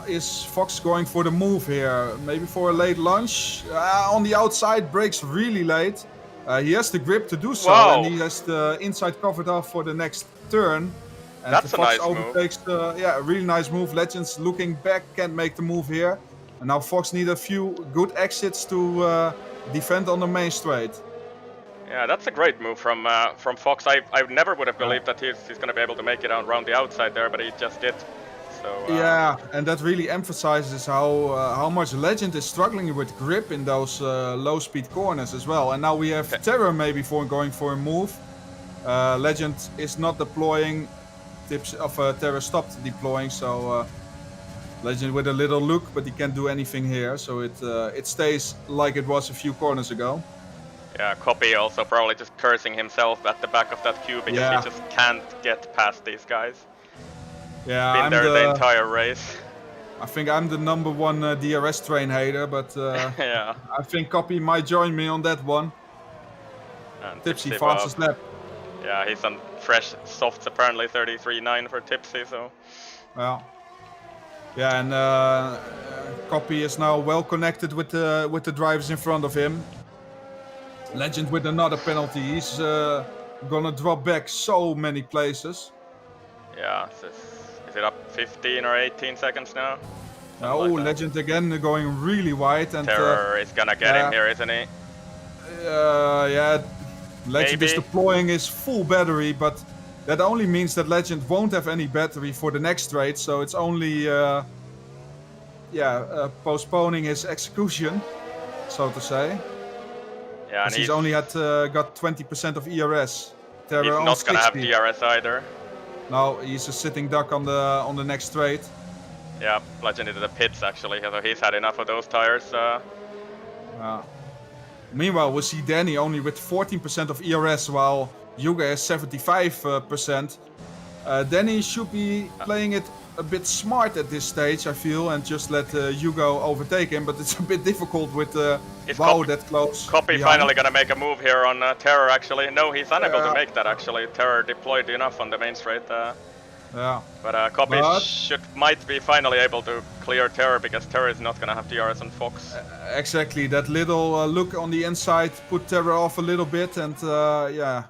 Is Fox going for the move here? Maybe for a late launch? On the outside, brakes really late. He has the grip to do so, Wow. and he has the inside covered off for the next turn. And That's a Fox nice move. overtakes a really nice move. Legends looking back, can't make the move here. And now Fox need a few good exits to defend on the main straight. Yeah, that's a great move from Fox. I never would have believed that he's going to be able to make it around the outside there, but he just did. So yeah, and that really emphasizes how much Legend is struggling with grip in those low-speed corners as well. And now we have Terror maybe going for a move. Legend is not deploying. Tips of Terror stopped deploying, so Legend with a little look, but he can't do anything here. So it stays like it was a few corners ago. yeah, Copy also probably just cursing himself at the back of that queue because he just can't get past these guys. Yeah, Been there the entire race. I think I'm the number one DRS train hater, but yeah. I think Copy might join me on that one. And Tipsy fastest lap. Yeah, he's on fresh softs apparently, 33.9 for Tipsy, so. Yeah. Yeah, and Copy is now well connected with the drivers in front of him. Legend with another penalty. He's gonna drop back so many places. Yeah, so is it up 15 or 18 seconds now? Oh, like Legend again going really wide. And Terror is gonna get him here, isn't he? Yeah, Legend Maybe. is deploying his full battery, but that only means that Legend won't have any battery for the next straight, so it's only postponing his execution, so to say. Yeah, and he's only got 20% of ERS. Terror he's on not 60. gonna have DRS either. No, he's a sitting duck on the next straight. Yeah, Legend into the pits actually, so he's had enough of those tires. Meanwhile, we see Danny only with 14% of ERS, while Yuga has 75%. Danny should be playing it a bit smart at this stage, I feel, and just let Yuga overtake him, but it's a bit difficult with WoW that close. Copy behind. finally gonna make a move here on Terror actually. No, he's unable to make that actually. Terror deployed enough on the main straight. Yeah. But Copy might be finally able to clear Terror because Terror is not gonna have DRS on Fox. Exactly, that little look on the inside put Terror off a little bit, and yeah.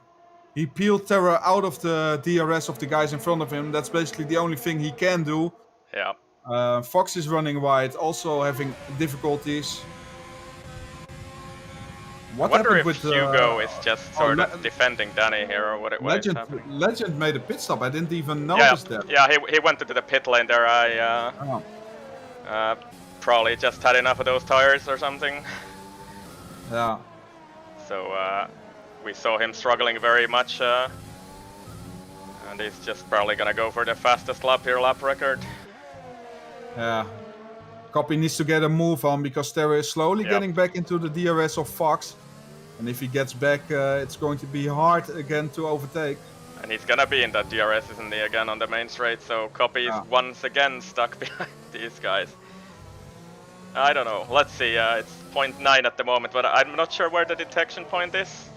He peeled Terror out of the DRS of the guys in front of him. That's basically the only thing he can do. Yeah. Fox is running wide, also having difficulties. What happened with Hugo is just sort of defending Danny here, or what is happening? Legend made a pit stop. I didn't even notice that. Yeah, he went into the pit lane there. Probably just had enough of those tires or something. Yeah. So we saw him struggling very much, and he's just probably gonna go for the fastest lap here, lap record. Yeah. Copy needs to get a move on because Terror is slowly getting back into the DRS of Fox. And if he gets back, it's going to be hard again to overtake. And he's gonna be in that DRS, isn't he, again on the main straight, so Copy is once again stuck behind these guys. I don't know, let's see, it's 0.9 at the moment, but I'm not sure where the detection point is.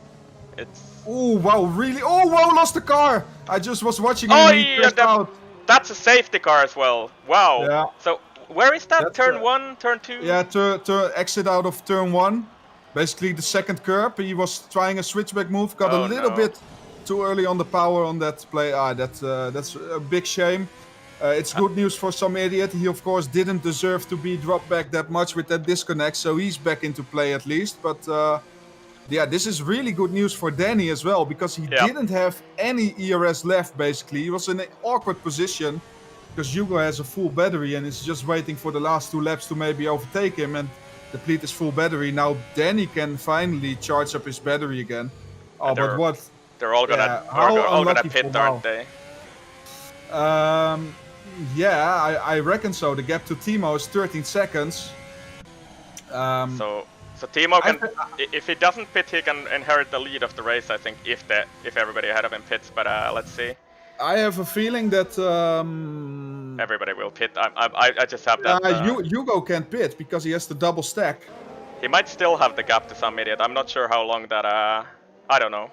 It's... Oh wow, really? Oh wow, lost the car! I just was watching him out. That's a safety car as well, wow. Yeah. So, where is that? Turn 1, turn 2? Yeah, exit out of turn 1. Basically the second curb. He was trying a switchback move, got a little bit too early on the power on that play. That's a big shame. It's good news for some idiot. He of course didn't deserve to be dropped back that much with that disconnect, so he's back into play at least. But yeah, this is really good news for Danny as well, because he didn't have any ERS left, basically. He was in an awkward position because Hugo has a full battery and is just waiting for the last 2 laps to maybe overtake him and deplete his full battery. Now Danny can finally charge up his battery again. Oh, but what? They're all gonna, all gonna pit, aren't they? Yeah, I reckon so. The gap to Timo is 13 seconds. So Timo can, if he doesn't pit, he can inherit the lead of the race, I think, if everybody ahead of him pits. But let's see. I have a feeling that everybody will pit. I just have that. Hugo can't pit because he has the double stack. He might still have the gap to some idiot. I'm not sure how long that. I don't know.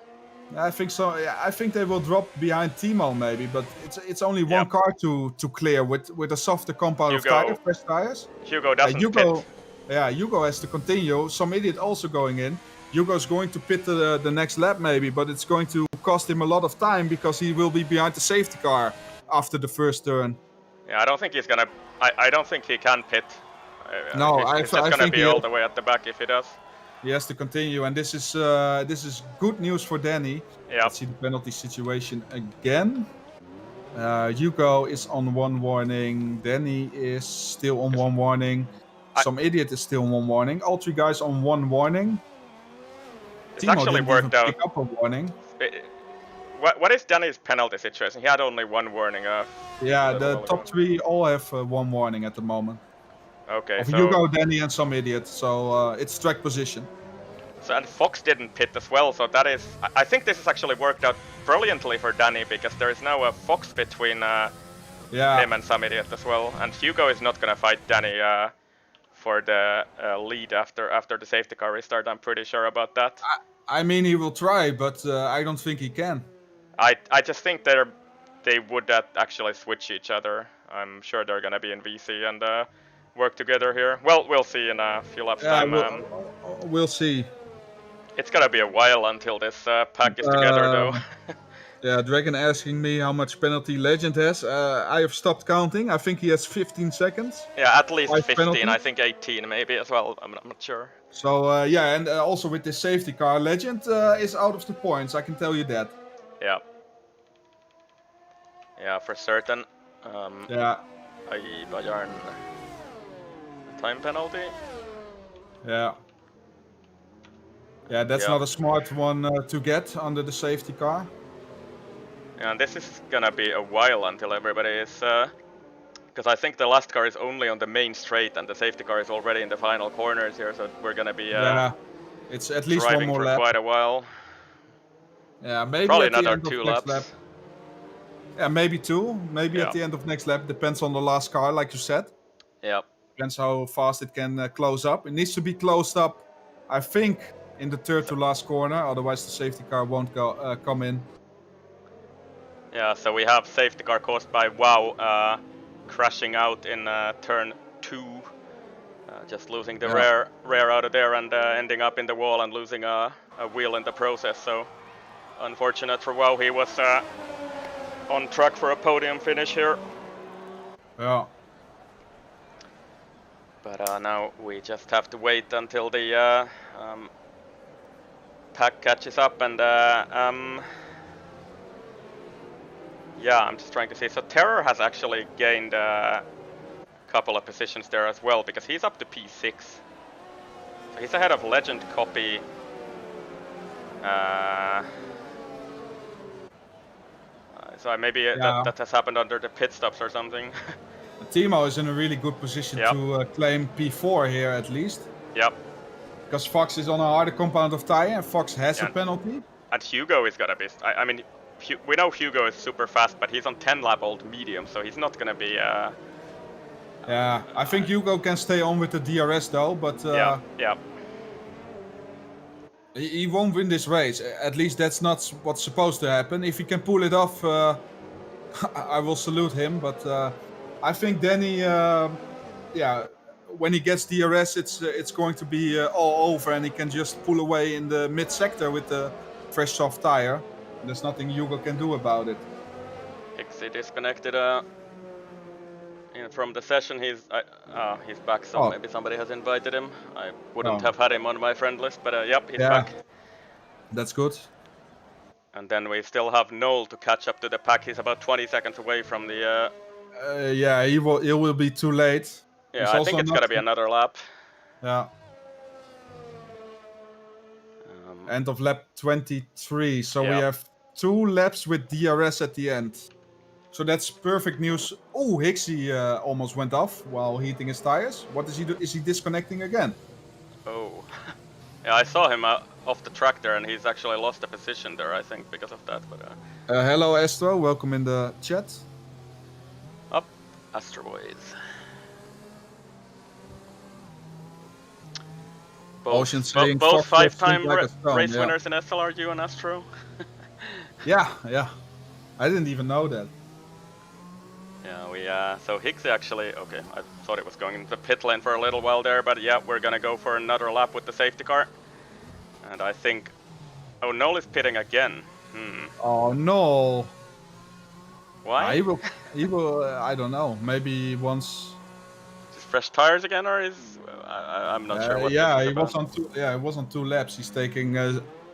I think so. Yeah, I think they will drop behind Timo maybe, but it's only one car to clear with a softer compound of fresh tires. Hugo doesn't pit. Yeah, Hugo has to continue. Some idiot also going in. Hugo's going to pit the next lap maybe, but it's going to cost him a lot of time because he will be behind the safety car after the first turn. Yeah, I don't think he's gonna. I don't think he can pit. No, he's just gonna be all the way at the back if he does. He has to continue, and this is good news for Danny. Yeah. Let's see the penalty situation again. Hugo is on 1 warning. Danny is still on 1 warning. Some idiot is still on 1 warning. All 3 guys on 1 warning. It's Timo actually worked out. Pick up a warning. What is Danny's penalty situation? He had only 1 warning. Yeah, the top 3 all have 1 warning at the moment. Okay, so Hugo, Danny, and some idiot. So it's track position. So and Fox didn't pit as well. So that is, I think this has actually worked out brilliantly for Danny because there is now a Fox between him and some idiot as well. And Hugo is not gonna fight Danny for the lead after the safety car restart. I'm pretty sure about that. I mean, he will try, but I don't think he can. I just think they would actually switch each other. I'm sure they're gonna be in VC and work together here. Well, we'll see in a few laps time. We'll see. It's gonna be a while until this pack is together, though. Yeah, Dragon asking me how much penalty Legend has. I have stopped counting. I think he has 15 seconds. Yeah, at least 15. Penalties. I think 18 maybe as well. I'm not sure. So yeah, and also with this safety car, Legend is out of the points. I can tell you that. Yeah. Yeah, for certain. Yeah. Bayern. Time penalty. Yeah. Yeah, that's not a smart one to get under the safety car. Yeah, and this is gonna be a while until everybody is, because I think the last car is only on the main straight and the safety car is already in the final corners here, so we're gonna be yeah, it's at least driving one more for lap. quite a while. Yeah, maybe probably at the another end of 2 next laps. lap. Yeah, maybe 2. Maybe at the end of next lap. Depends on the last car, like you said. Yeah. Depends how fast it can close up. It needs to be closed up, I think, in the third to last corner. Otherwise, the safety car won't go come in. Yeah, so we have safety car caused by WoW crashing out in turn 2. Just losing the rear out of there and ending up in the wall and losing a wheel in the process. So unfortunate for WoW, he was on track for a podium finish here. Yeah. But now we just have to wait until the pack catches up and yeah, I'm just trying to see. So Terror has actually gained a couple of positions there as well because he's up to P6. So he's ahead of Legend Copy. So maybe that has happened under the pit stops or something. Timo is in a really good position to claim P4 here at least. Yep. Because Fox is on a harder compound of tire and Fox has a penalty. And Hugo is gonna be... I mean, we know Hugo is super fast, but he's on 10 lap old medium, so he's not gonna be... yeah, I think Hugo can stay on with the DRS though, but... yeah. He won't win this race. At least that's not what's supposed to happen. If he can pull it off, I will salute him. But I think Danny, yeah, when he gets DRS, it's going to be all over, and he can just pull away in the mid sector with the fresh soft tire. There's nothing Hugo can do about it. Pixie disconnected from the session. He's back, so maybe somebody has invited him. I wouldn't have had him on my friend list, but yep, he's back. That's good. And then we still have Noel to catch up to the pack. He's about 20 seconds away from the. Yeah, he will be too late. Yeah, He's I think also it's not. gonna be another lap. Yeah. Um, End of lap 23. So we Yeah. have 2 laps with DRS at the end. So that's perfect news. Oh, Hixie almost went off while heating his tires. What does he do? Is he disconnecting again? Oh. Yeah, I saw him off the track there, and he's actually lost a position there, I think, because of that. But Hello, Astro. Welcome in the chat. up, Asteroids. Ocean saying both Fox will 5-time sink like a stone, race yeah. winners in SLR, you and Astro. Yeah. I didn't even know that. Yeah, we so Hixie actually, okay, I thought it was going into the pit lane for a little while there, but yeah, we're gonna go for another lap with the safety car. And I think, oh, Noel is pitting again. Oh no. Why? He will. I don't know. Maybe once. Just fresh tires again, or is I'm not sure what Yeah, this is he about. was on 2. Yeah, he was on 2 laps. He's taking a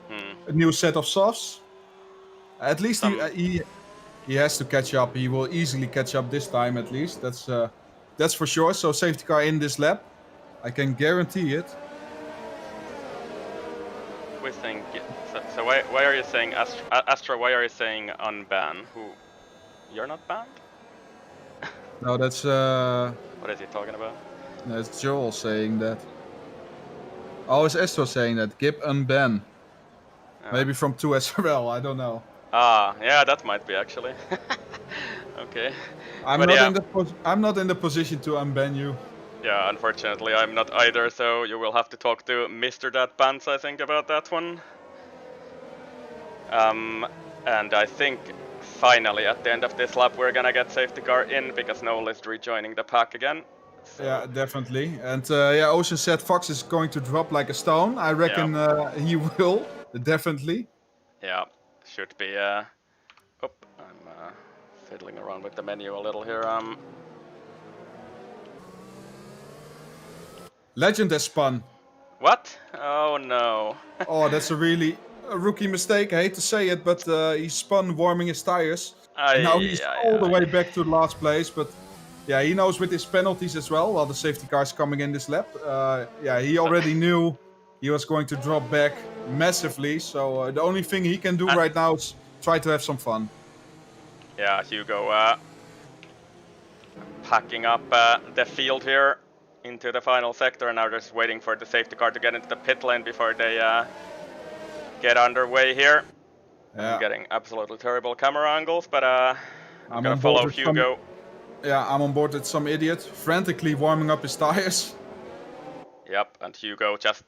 Hmm. new set of softs. At least he has to catch up. He will easily catch up this time. At least that's for sure. So safety car in this lap. I can guarantee it. We think. So why are you saying Astra? Why are you saying unban? Who? You're not banned? No, that's What is he talking about? that's Joel saying that. Oh, it's Astro saying that. Gib unban. Maybe from 2 SRL. I don't know. Ah, yeah, that might be actually. Okay. I'm But not yeah. I'm not in the position to unban you. Yeah, unfortunately, I'm not either. So you will have to talk to Mr. That Bans, I think, about that one. And I think finally at the end of this lap we're gonna get safety car in because Noel is rejoining the pack again. So, Yeah, definitely. And yeah, Ocean said Fox is going to drop like a stone. I reckon he will, definitely. yeah, should be. Oh, I'm fiddling around with the menu a little here. Legend has spun. What? Oh no. Oh, that's a rookie mistake. I hate to say it, but he spun warming his tires. And now he's all the way back to the last place. But yeah, he knows with his penalties as well, while the safety car is coming in this lap. Yeah, he already knew he was going to drop back massively. So the only thing he can do right now is try to have some fun. Yeah, Hugo packing up the field here into the final sector, and now just waiting for the safety car to get into the pit lane before they get underway here. Yeah. I'm getting absolutely terrible camera angles, but I'm gonna follow Hugo. Yeah, I'm on board with some idiot frantically warming up his tires. Yep, and Hugo just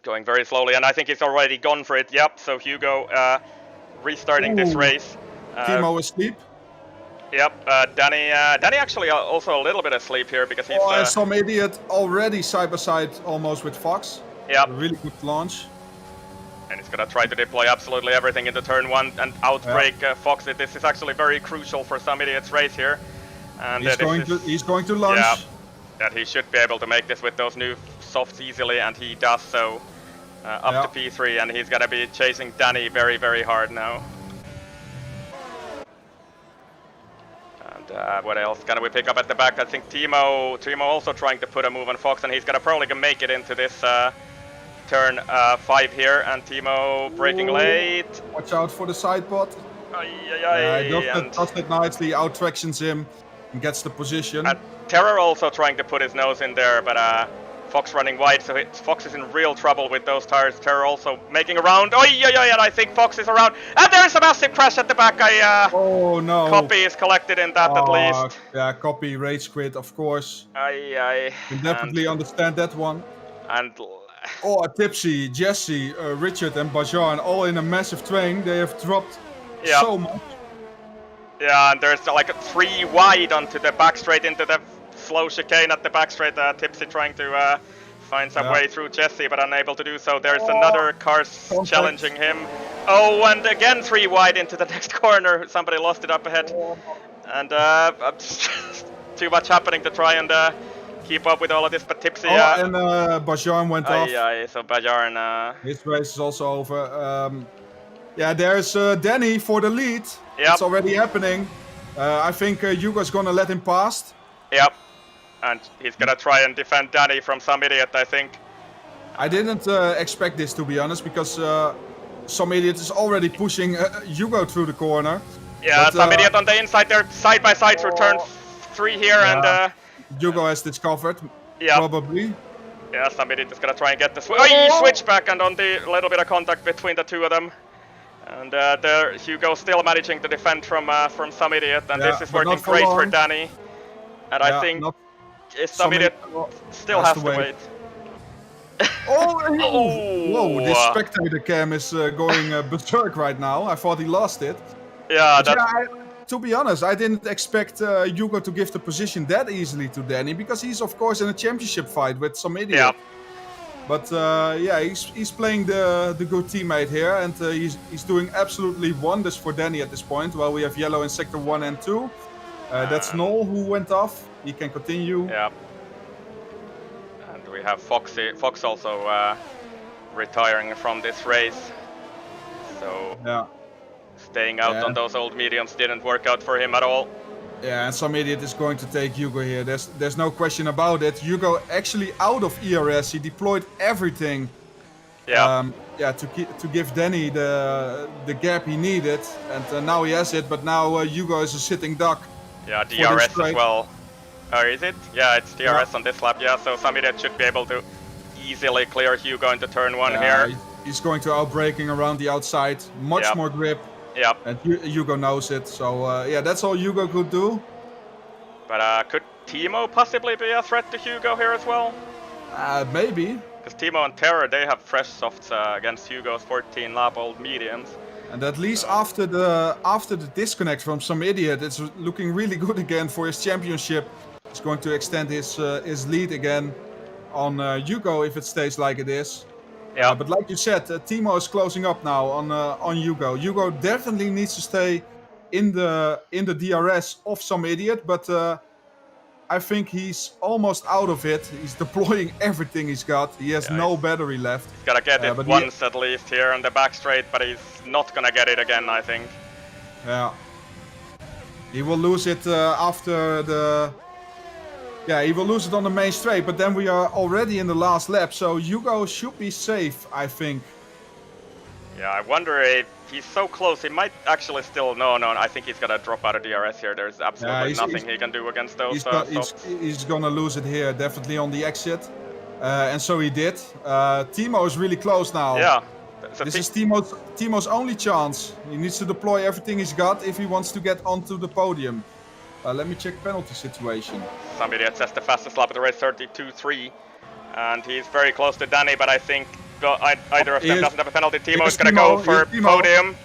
going very slowly, and I think he's already gone for it. Yep, so Hugo restarting this race. Timo asleep. Yep, Danny actually also a little bit asleep here because he's... Oh, some idiot already side by side almost with Fox. Yep. A really good launch. And he's gonna try to deploy absolutely everything into turn 1 and outbrake Fox. This is actually very crucial for some idiot's race here. And he's going to launch. Yeah, that he should be able to make this with those new softs easily, and he does so. Up to P3, and he's gonna be chasing Danny very, very hard now. And what else can we pick up at the back? I think Timo also trying to put a move on Fox, and he's gonna probably make it into this turn 5 here. And Timo braking late. Watch out for the side pot. Does that nicely, out-tractions him and gets the position. And Terror also trying to put his nose in there, but Fox running wide, so Fox is in real trouble with those tires. Terror also making a round. And I think Fox is around. And there's a massive crash at the back. Oh no. Copy is collected in that at least. Yeah, Copy, rage quit, of course. You can definitely understand that one. And... Oh, Tipsy, Jesse, Richard and Bajan all in a massive train. They have dropped so much. Yeah, and there's like 3 wide onto the back straight into the slow chicane at the back straight. Tipsy trying to find some way through Jesse, but unable to do so. There's another car challenging him. Oh, and again 3 wide into the next corner. Somebody lost it up ahead. And too much happening to try and keep up with all of this, but Tipsy. Oh, and Bajarn went off. So Bajarn. His race is also over. Yeah, there's Danny for the lead. Yep. It's already happening. I think Hugo's gonna let him pass. Yep. And he's gonna try and defend Danny from some idiot, I think. I didn't expect this, to be honest, because some idiot is already pushing Hugo through the corner. Yeah, but, some idiot on the inside. They're side by side through turn 3 here, and Hugo has this covered. Yeah. Probably. Yeah, some idiot is gonna try and get the switch back, and on the little bit of contact between the two of them. And there Hugo still managing to defend from some idiot, and this is working great for Danny. And I think some idiot still has to wait. Whoa, this spectator cam is going berserk right now. I thought he lost it. Yeah, to be honest, I didn't expect Hugo to give the position that easily to Danny, because he's of course in a championship fight with some idiot. Yeah. But yeah, he's playing the good teammate here, and he's doing absolutely wonders for Danny at this point. While we have yellow in sector 1 and 2. That's Noel who went off. He can continue. Yeah. And we have Fox also retiring from this race. So yeah, staying out on those old mediums didn't work out for him at all. Yeah, and some idiot is going to take Hugo here. There's no question about it. Hugo actually out of ERS. He deployed everything. Yeah. Yeah, to give Danny the gap he needed, and now he has it. But now Hugo is a sitting duck. Yeah, DRS as well. Or is it? Yeah, it's DRS on this lap. Yeah, so some idiot should be able to easily clear Hugo into turn 1 here. He's going to outbraking around the outside. Much more grip. Yep. And Hugo knows it, so yeah, that's all Hugo could do. But could Timo possibly be a threat to Hugo here as well? Maybe. Because Timo and Terror, they have fresh softs against Hugo's 14 lap old mediums. And at least after the disconnect from some idiot, it's looking really good again for his championship. He's going to extend his lead again on Hugo if it stays like it is. Yeah. But like you said, Timo is closing up now on Hugo. Hugo definitely needs to stay in the DRS of some idiot, but I think he's almost out of it. He's deploying everything he's got. He has no battery left. He's gotta get it once at least here on the back straight, but he's not gonna get it again, I think. Yeah. He will lose it after the... Yeah, he will lose it on the main straight, but then we are already in the last lap, so Hugo should be safe, I think. Yeah, I wonder if he's so close, he might actually still... No, I think he's gonna drop out of DRS here. There's absolutely nothing he can do against those he's gonna lose it here, definitely on the exit. And so he did. Timo is really close now. Yeah. So this is Timo's only chance. He needs to deploy everything he's got if he wants to get onto the podium. Let me check penalty situation. Some idiot says the fastest lap of the race, 32.3. And he's very close to Danny, but I think either of them doesn't have a penalty. Timo is going to go for podium.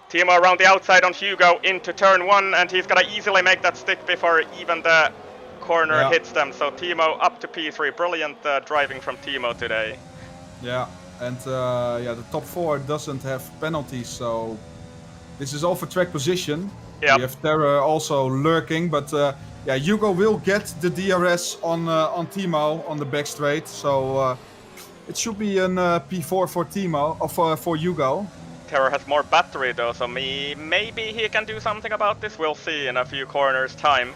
Timo around the outside on Hugo into turn 1, and he's going to easily make that stick before even the corner hits them. So Timo up to P3. Brilliant driving from Timo today. Yeah, and yeah, the top 4 doesn't have penalties, so this is all for track position. Yep. We have Terra also lurking, but yeah, Hugo will get the DRS on Timo on the back straight, so it should be an P4 for Timo, or for Hugo. Terror has more battery though, so maybe he can do something about this. We'll see in a few corners time.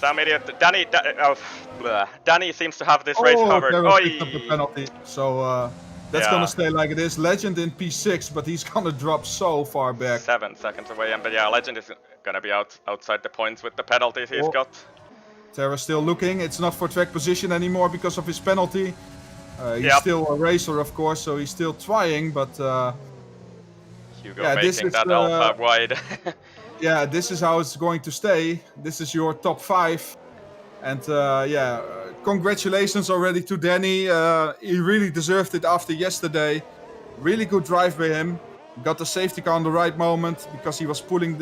Some idiot, Danny seems to have this race covered. Terra picked up the penalty, so that's gonna stay like it is. Legend in P6, but he's gonna drop so far back. 7 seconds away, but yeah, Legend is gonna be outside the points with the penalties he's got. Terra still looking. It's not for track position anymore because of his penalty. He's still a racer, of course, so he's still trying, but Hugo making that alpha wide. Yeah, this is how it's going to stay. This is your top 5. And yeah, congratulations already to Danny. He really deserved it after yesterday. Really good drive by him. Got the safety car on the right moment because he was pulling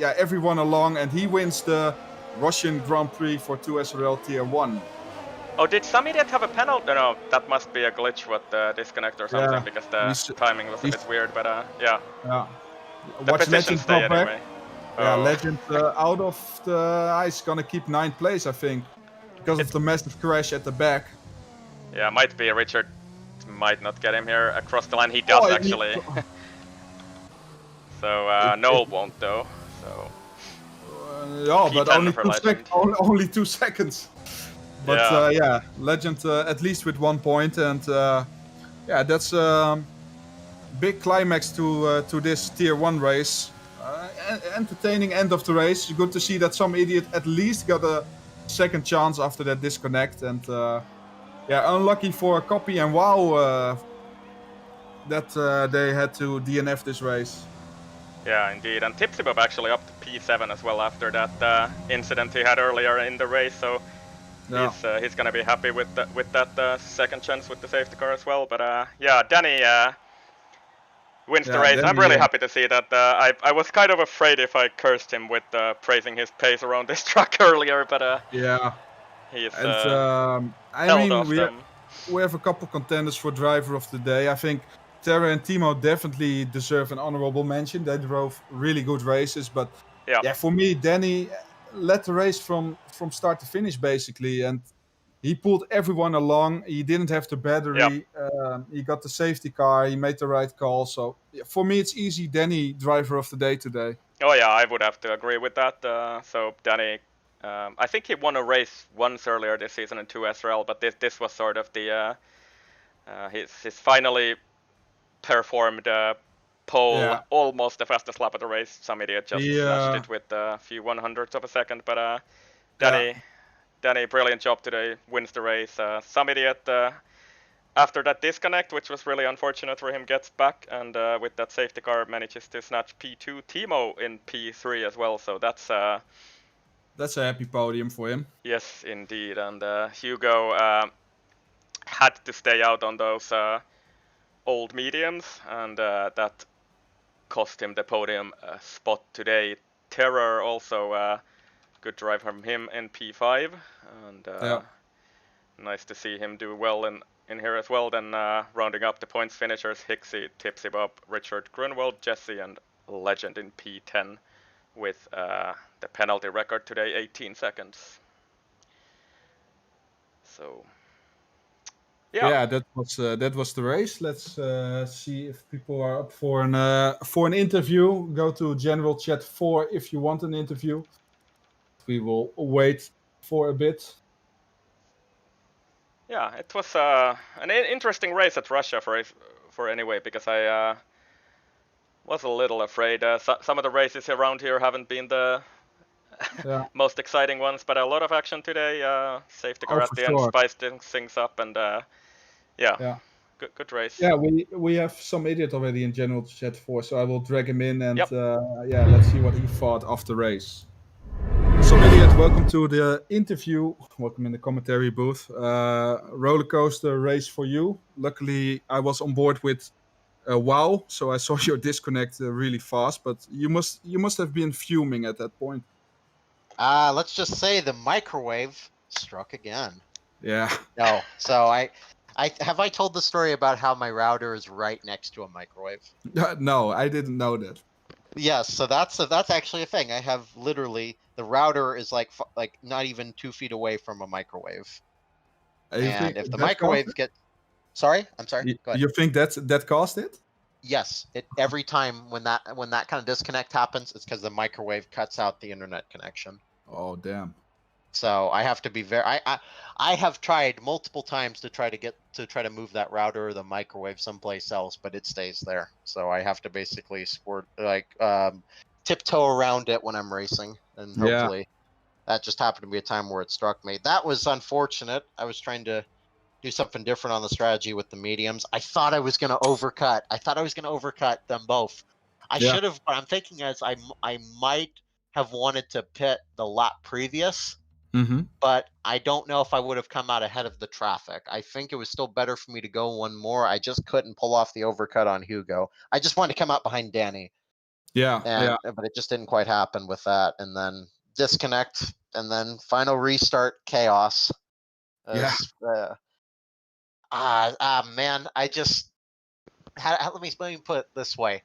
everyone along, and he wins the Russian Grand Prix for 2SRL Tier 1. Oh, did some idiot have a penalty? No, that must be a glitch with the disconnect or something, because the timing was a bit weird, but yeah. Yeah. The position stay anyway. Yeah, Oh. Legend out of the ice gonna keep 9th place, I think, because of the massive crash at the back. Yeah, might be Richard might not get him here across the line. He does Oh, actually. So it, Noel won't though. So yeah, but P10 for Legend. only 2 seconds. But Yeah. yeah, Legend at least with 1 point, and yeah, that's big climax to this tier 1 race. Entertaining end of the race. Good to see that some idiot at least got a second chance after that disconnect, and yeah, unlucky for Copy and WoW that they had to DNF this race. Yeah, indeed. And Tipsy Bob actually up to P7 as well after that incident he had earlier in the race. So Yeah. he's gonna be happy with that second chance with the safety car as well. But yeah, Danny wins the race. I'm really happy to see that. I was kind of afraid if I cursed him with praising his pace around this track earlier, but yeah. he's And I held mean, off them. we have a couple contenders for driver of the day. I think Terra and Timo definitely deserve an honorable mention. They drove really good races, but yeah, for me, Danny led the race from start to finish basically, and he pulled everyone along. He didn't have the battery. He got the safety car. He made the right call. So yeah, for me, it's easy. Danny, driver of the day today. Oh yeah, I would have to agree with that. So Danny, I think he won a race once earlier this season in 2 SRL, but this was sort of the his finally performed pole, almost the fastest lap of the race. Some idiot just snatched it with a few 100ths of a second, but Danny, brilliant job today, wins the race. Some idiot after that disconnect, which was really unfortunate for him, gets back and with that safety car manages to snatch P2. Timo in P3 as well, so that's a happy podium for him. Yes, indeed, and Hugo had to stay out on those old mediums, and that cost him the podium spot today. Terror also good drive from him in P5, and nice to see him do well in here as well. Then rounding up the points finishers, Hixie, Tipsy Bob, Richard Grunwald, Jesse, and Legend in P10 with the penalty record today, 18 seconds. So yeah, that was the race. Let's see if people are up for an interview. Go to general chat 4 if you want an interview. We will wait for a bit. Yeah, it was an interesting race at Russia for anyway, because I was a little afraid. Some of the races around here haven't been the most exciting ones, but a lot of action today. Safety car at the end spiced things up, and yeah. Good race. Yeah, we have some idiot already in general chat 4, so I will drag him in and yeah, let's see what he thought of the race. Some idiot, welcome to the interview. Welcome in the commentary booth. Roller coaster race for you. Luckily, I was on board with WoW, so I saw your disconnect really fast. But you must have been fuming at that point. Let's just say the microwave struck again. Yeah. No, so I told the story about how my router is right next to a microwave? No, I didn't know that. Yes, so that's actually a thing. I have literally the router is like not even 2 feet away from a microwave. And if the microwave gets, sorry, I'm sorry. Go ahead. You think that caused it? Yes, every time when that kind of disconnect happens, it's because the microwave cuts out the internet connection. Oh damn. So I have to be very. I have tried multiple times to try to move that router or the microwave someplace else, but it stays there. So I have to basically tiptoe around it when I'm racing, and hopefully that just happened to be a time where it struck me. That was unfortunate. I was trying to do something different on the strategy with the mediums. I thought I was going to overcut. I thought I was going to overcut them both. I should have. What I'm thinking is I might have wanted to pit the lap previous. Mm-hmm. But I don't know if I would have come out ahead of the traffic. I think it was still better for me to go one more. I just couldn't pull off the overcut on Hugo. I just wanted to come out behind Danny. Yeah. But it just didn't quite happen with that. And then disconnect, and then final restart, chaos. Man, I just let me put it this way.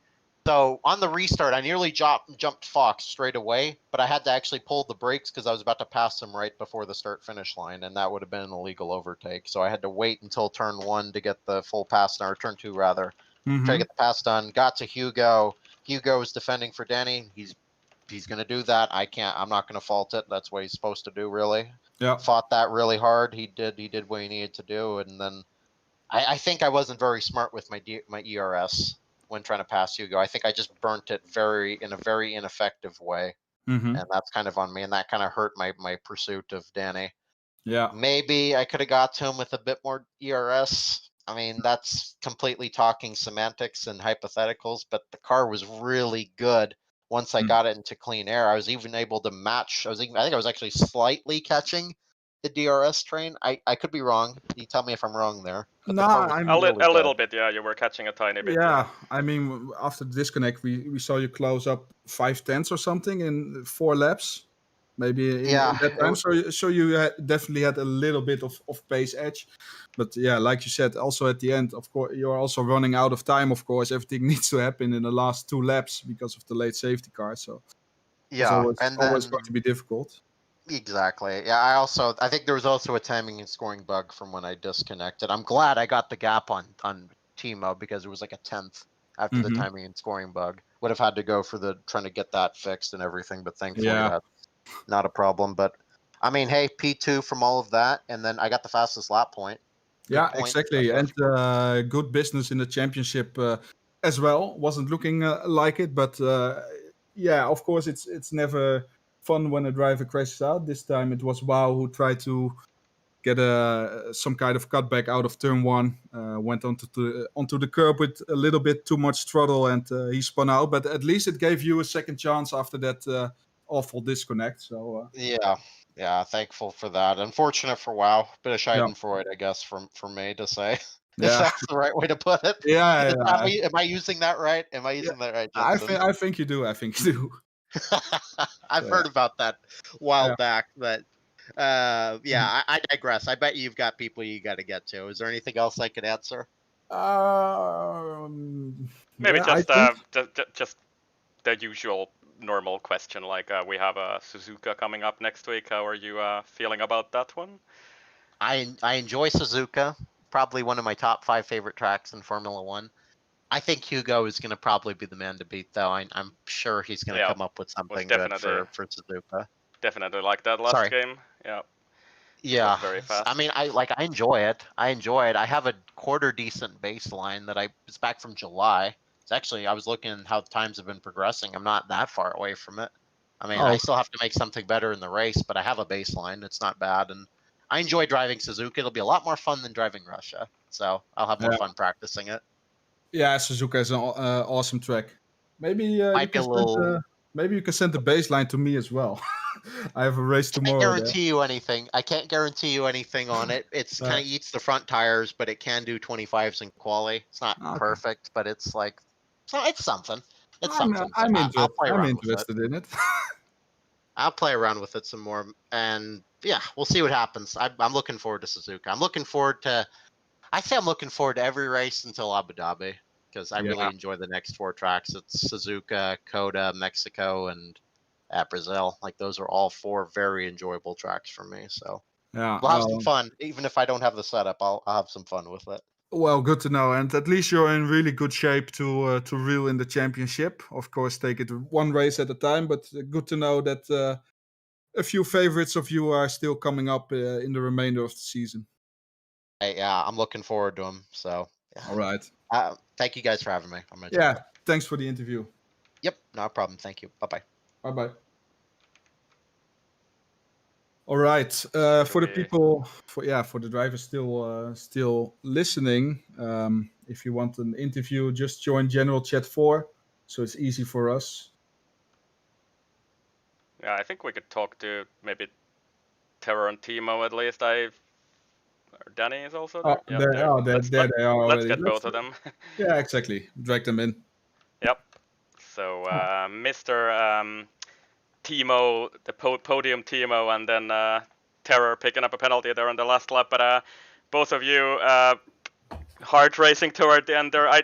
So on the restart, I nearly jumped Fox straight away, but I had to actually pull the brakes because I was about to pass him right before the start-finish line, and that would have been an illegal overtake. So I had to wait until turn 1 to get the full pass done, or turn 2 rather. Try to get the pass done. Got to Hugo. Hugo was defending for Denny. He's gonna do that. I'm not gonna fault it. That's what he's supposed to do, really. Yeah. Fought that really hard. He did what he needed to do, and then I think I wasn't very smart with my ERS when trying to pass Hugo. I think I just burnt it in a very ineffective way, and that's kind of on me, and that kind of hurt my pursuit of Danny. Yeah. Maybe I could have got to him with a bit more ERS. I mean, that's completely talking semantics and hypotheticals, but the car was really good once I got it into clean air. I was even able to match. I think I was actually slightly catching the DRS train. I could be wrong. You tell me if I'm wrong there. But the car was I'm A really little good. bit, yeah. You were catching a tiny bit. Yeah, I mean, after the disconnect, we saw you close up 5/10 or something in 4 laps, maybe in that time. So you definitely had a little bit of pace edge, but yeah, like you said, also at the end, of course, you're also running out of time. Of course, everything needs to happen in the last 2 laps because of the late safety car. So it's always going to be difficult. Exactly. Yeah, I think there was also a timing and scoring bug from when I disconnected. I'm glad I got the gap on Timo because it was like a 10th after the timing and scoring bug. Would have had to go for trying to get that fixed and everything, but thankfully that's not a problem. But I mean, hey, P2 from all of that, and then I got the fastest lap point. Yeah, exactly. And good business in the championship as well. Wasn't looking like it, but yeah, of course, it's never fun when a driver crashes out. This time it was Wow who tried to get some kind of cutback out of turn 1. Went onto the curb with a little bit too much throttle, and he spun out. But at least it gave you a second chance after that awful disconnect. So yeah, thankful for that. Unfortunate for Wow, bit of Schadenfreude, I guess, from me to say. If that's the right way to put it. Yeah. Am I using that right? Am I using that right, Jensen? I think you do. I think you do. I've heard about that a while back, but I digress. I bet you've got people you got to get to. Is there anything else I could answer? Maybe just the usual normal question, like we have a Suzuka coming up next week. How are you feeling about that one? I enjoy Suzuka. Probably one of my top 5 favorite tracks in Formula 1. I think Hugo is going to probably be the man to beat, though. I'm sure he's going to come up with something good for Suzuka. Definitely like that last game. Yeah. Yeah. Very fast. I mean, I enjoy it. I have a quarter decent baseline that it's back from July. It's actually, I was looking at how the times have been progressing. I'm not that far away from it. I mean, I still have to make something better in the race, but I have a baseline. It's not bad. And I enjoy driving Suzuka. It'll be a lot more fun than driving Russia. So I'll have more fun practicing it. Yeah, Suzuka is an awesome track. Maybe you can send the baseline to me as well. I have a race tomorrow. I can't guarantee you anything on it. It's kind of eats the front tires, but it can do 25s in quali. It's not perfect, but it's like it's something. It's something. I'm interested in it. I'll play around with it some more, and yeah, we'll see what happens. I'm looking forward to Suzuka. I'm looking forward to every race until Abu Dhabi because I really enjoy the next 4 tracks. It's Suzuka, Coda, Mexico, and at Brazil. Like those are all 4 very enjoyable tracks for me. So we'll have some fun. Even if I don't have the setup, I'll have some fun with it. Well, good to know. And at least you're in really good shape to reel in the championship. Of course, take it 1 race at a time. But good to know that a few favorites of you are still coming up in the remainder of the season. Yeah, I'm looking forward to them. So all right. Thank you guys for having me. Thanks for the interview. Yep, no problem. Thank you. Bye-bye. Bye-bye. All right. For the people, for the drivers still listening, if you want an interview, just join General Chat 4, so it's easy for us. Yeah, I think we could talk to maybe Terror and Timo at least. Danny is also there. There they are. Let's get both of them. Yeah, exactly. Drag them in. Yep. So, Mr. Timo, the podium Timo, and then Terror picking up a penalty there on the last lap. But both of you hard racing toward the end there. I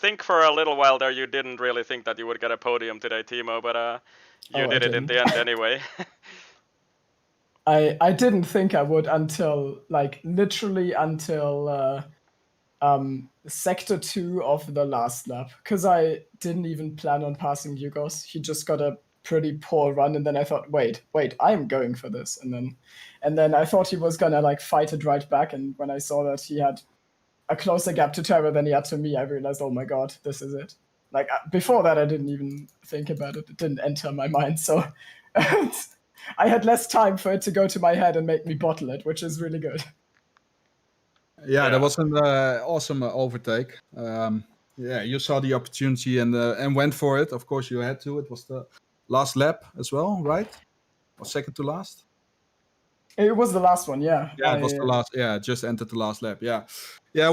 think for a little while there you didn't really think that you would get a podium today, Timo, but you Oh, I did it in didn't. the end anyway. I didn't think I would until literally until sector 2 of the last lap, because I didn't even plan on passing Yugos. He just got a pretty poor run, and then I thought, wait, I'm going for this, and then I thought he was gonna fight it right back, and when I saw that he had a closer gap to Terra than he had to me, I realized, oh my god, this is it. Before that, I didn't even think about it. It didn't enter my mind, so I had less time for it to go to my head and make me bottle it, which is really good. Yeah, Yeah. that was an awesome overtake. Yeah, you saw the opportunity and went for it. Of course, you had to. It was the last lap as well, right? Or second to last? It was the last one, yeah. Yeah, it was the last. Yeah, just entered the last lap. Yeah, yeah.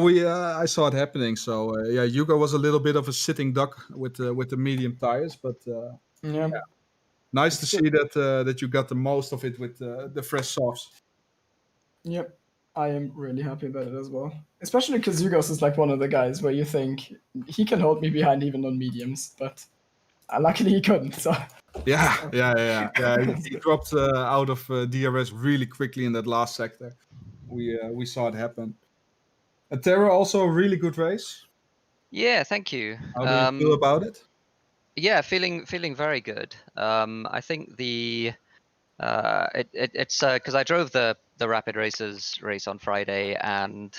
I saw it happening. So yeah, Hugo was a little bit of a sitting duck with the medium tires, but Yeah. nice to see that you got the most of it with the fresh softs. Yep. I am really happy about it as well. Especially because Yugos is one of the guys where you think he can hold me behind even on mediums, but luckily he couldn't. So Yeah. He dropped out of DRS really quickly in that last sector. We saw it happen. And Terra also a really good race. Yeah, thank you. How do you feel about it? Yeah, feeling very good. I think it's because I drove the Rapid Races race on Friday, and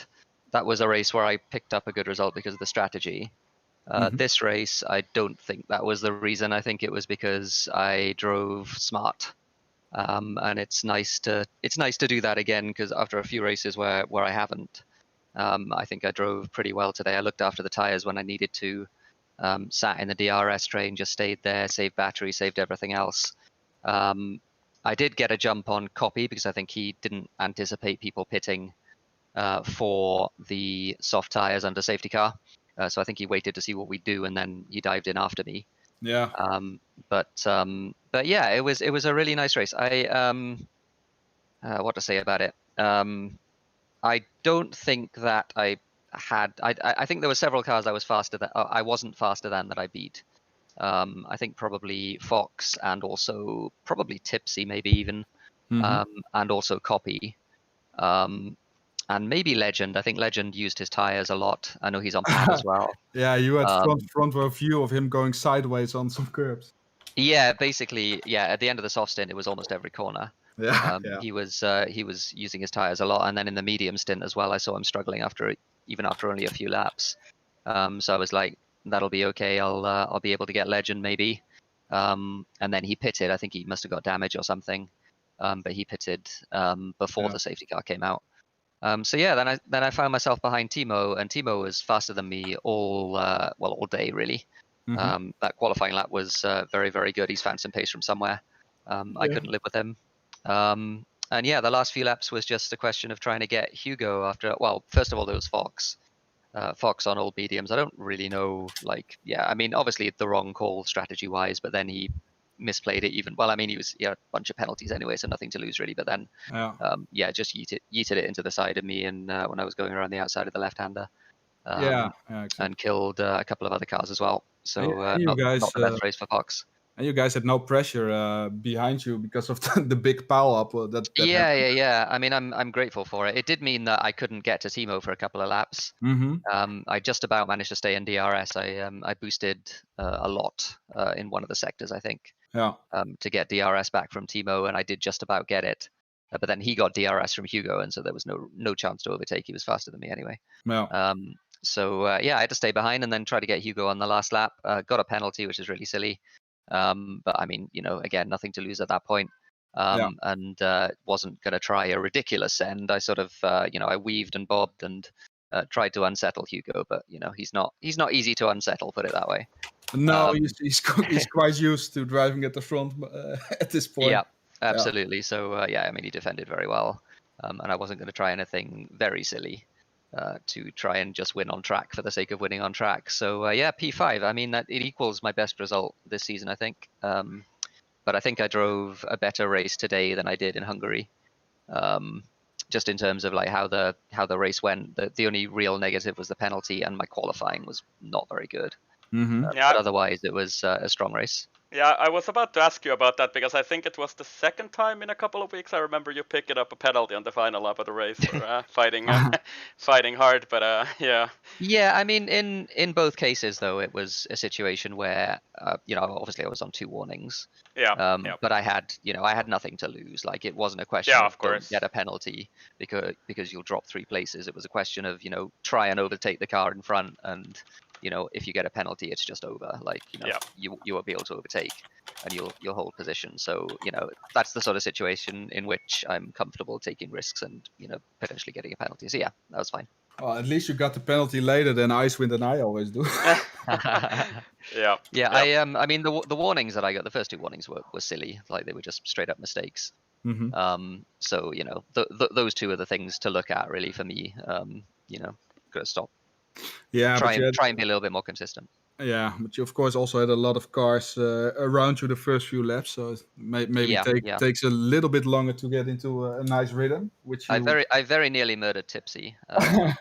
that was a race where I picked up a good result because of the strategy. This race, I don't think that was the reason. I think it was because I drove smart, and it's nice to do that again, because after a few races where I haven't, I think I drove pretty well today. I looked after the tires when I needed to. Sat in the DRS train, just stayed there, saved battery, saved everything else. I did get a jump on Copy because I think he didn't anticipate people pitting for the soft tires under safety car. So I think he waited to see what we'd do, and then he dived in after me. Yeah. But yeah, it was a really nice race. What to say about it? I don't think that I think there were several cars I wasn't faster than that I beat. I think probably Fox, and also probably Tipsy, maybe even, and also Copy, and maybe Legend. I think Legend used his tires a lot. I know he's on pad as well. Yeah, you had front row view of him going sideways on some curbs. Yeah, basically, yeah. At the end of the soft stint, it was almost every corner. Yeah, He was using his tires a lot, and then in the medium stint as well, I saw him struggling even after only a few laps. So I was like, that'll be okay. I'll be able to get Legend maybe. And then he pitted. I think he must have got damage or something. But he pitted before the safety car came out. So yeah, then I found myself behind Timo, and Timo was faster than me all day really. That qualifying lap was very, very good. He's found some pace from somewhere. I couldn't live with him. And yeah, the last few laps was just a question of trying to get Hugo after. Well, first of all, there was Fox. Fox on all mediums. I don't really know. I mean, obviously the wrong call strategy-wise, but then he misplayed it even. Well, I mean, he had a bunch of penalties anyway, so nothing to lose really. But then, just yeeted it into the side of me, and when I was going around the outside of the left-hander, exactly. and killed a couple of other cars as well. So you guys, not the best race for Fox. And you guys had no pressure behind you because of the big power up that Yeah. I mean, I'm grateful for it. It did mean that I couldn't get to Timo for a couple of laps. I just about managed to stay in DRS. I boosted a lot in one of the sectors, I think. To get DRS back from Timo, and I did just about get it. But then he got DRS from Hugo, and so there was no chance to overtake. He was faster than me anyway. So I had to stay behind and then try to get Hugo on the last lap. Got a penalty, which is really silly. But I mean, again, nothing to lose at that point. And wasn't going to try a ridiculous send. I sort of, I weaved and bobbed and tried to unsettle Hugo, but he's not easy to unsettle, put it that way. No, he's quite used to driving at the front at this point. Yeah, absolutely. Yeah. So I mean, he defended very well, and I wasn't going to try anything very silly to try and just win on track for the sake of winning on track. So P5. I mean, that it equals my best result this season, I think. But I think I drove a better race today than I did in Hungary. just in terms of like how the race went, the only real negative was the penalty, and my qualifying was not very good. Mm-hmm. Yeah. But otherwise, it was a strong race. Yeah, I was about to ask you about that because I think it was the second time in a couple of weeks I remember you picking up a penalty on the final lap of the race for fighting hard. But yeah. Yeah, I mean, in both cases though, it was a situation where obviously I was on 2 warnings. Yeah. But I had nothing to lose. Like, it wasn't a question Yeah, of of course. don't get a penalty because you'll drop 3 places. It was a question of try and overtake the car in front, and if you get a penalty, it's just over. Like you won't be able to overtake, and you'll hold position. So that's the sort of situation in which I'm comfortable taking risks and potentially getting a penalty. So yeah, that was fine. Well, at least you got the penalty later than Icewind and I always do. Yeah. I mean the warnings that I got, the first 2 warnings were silly. Like, they were just straight up mistakes. Mm-hmm. So those 2 are the things to look at really for me. Gotta stop. Yeah, Try but and be a little bit more consistent. Yeah, but you of course also had a lot of cars around you the first few laps, so it maybe takes a little bit longer to get into a nice rhythm. Which you... I very nearly murdered Tipsy. I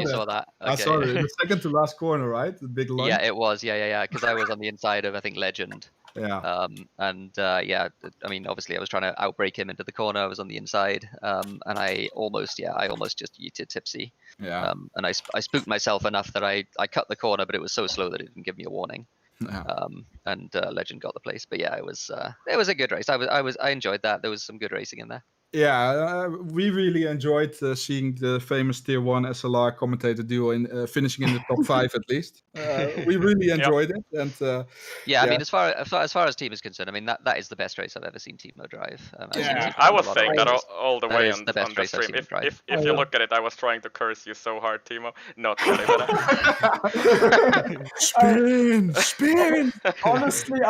saw that. Okay. I saw it. The second to last corner, right? The big line. Yeah, it was. Yeah. Because I was on the inside of, I think, Legend. Yeah. I mean, obviously, I was trying to outbrake him into the corner. I was on the inside, and I almost just yeeted Tipsy. Yeah. And I spooked myself enough that I cut the corner, but it was so slow that it didn't give me a warning. Yeah. And Legend got the place. But yeah, it was a good race. I enjoyed that. There was some good racing in there. Yeah, we really enjoyed seeing the famous Tier 1 SLR commentator duo finishing in the top 5 at least. We really enjoyed it. And I mean, as far as team is concerned, I mean, that is the best race I've ever seen Timo drive. I was saying that all the way on the stream. If you look at it, I was trying to curse you so hard, Timo. Not really, but spin! Honestly,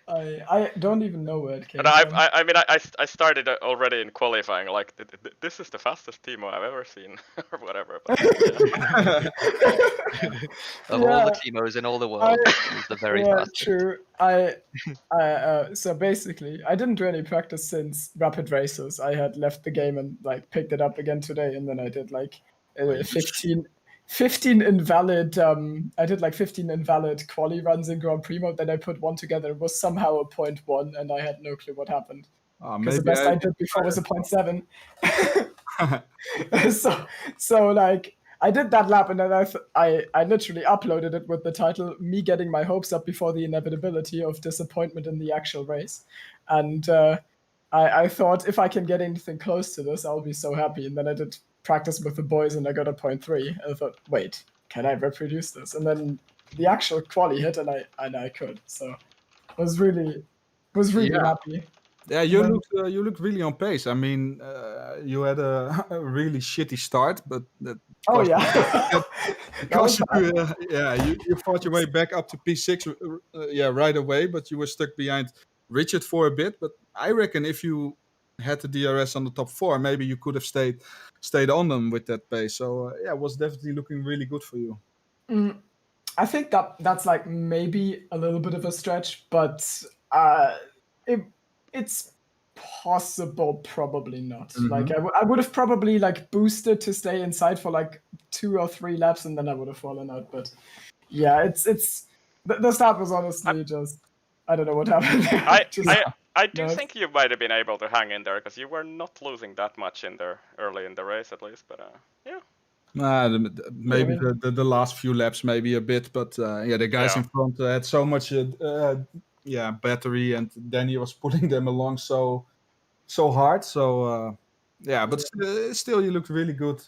I don't even know where it came but from. I mean, I started already in qualifying, like, this is the fastest Timo I've ever seen, or whatever. But, Of all the Timos in all the world, he's the very fastest. True. So basically, I didn't do any practice since Rapid Races. I had left the game and like picked it up again today, and then I did like 15 invalid. I did like 15 invalid quali runs in Grand Prix mode. Then I put one together. It was somehow a 0.1, and I had no clue what happened. Because the best I did before was a 0.7. so like I did that lap, and then I literally uploaded it with the title "Me getting my hopes up before the inevitability of disappointment in the actual race," and I thought if I can get anything close to this, I'll be so happy. And then I did practice with the boys, and I got a 0.3. And I thought, wait, can I reproduce this? And then the actual quali hit, and I could. So I was really happy. Yeah, you look really on pace. I mean, you had a really shitty start, but that. Because you fought your way back up to P6, right away. But you were stuck behind Richard for a bit. But I reckon if you had the DRS on the top 4, maybe you could have stayed on them with that pace. So it was definitely looking really good for you. I think that's like maybe a little bit of a stretch, but it's possible, probably not. Mm-hmm. Like I would have probably like boosted to stay inside for like 2 or 3 laps, and then I would have fallen out. But yeah, it's the start was honestly just I don't know what happened. I do think you might have been able to hang in there because you were not losing that much in there early in the race at least. But yeah. Maybe the last few laps maybe a bit, but the guys in front had so much battery, and Danny was pulling them along so hard. So but still you looked really good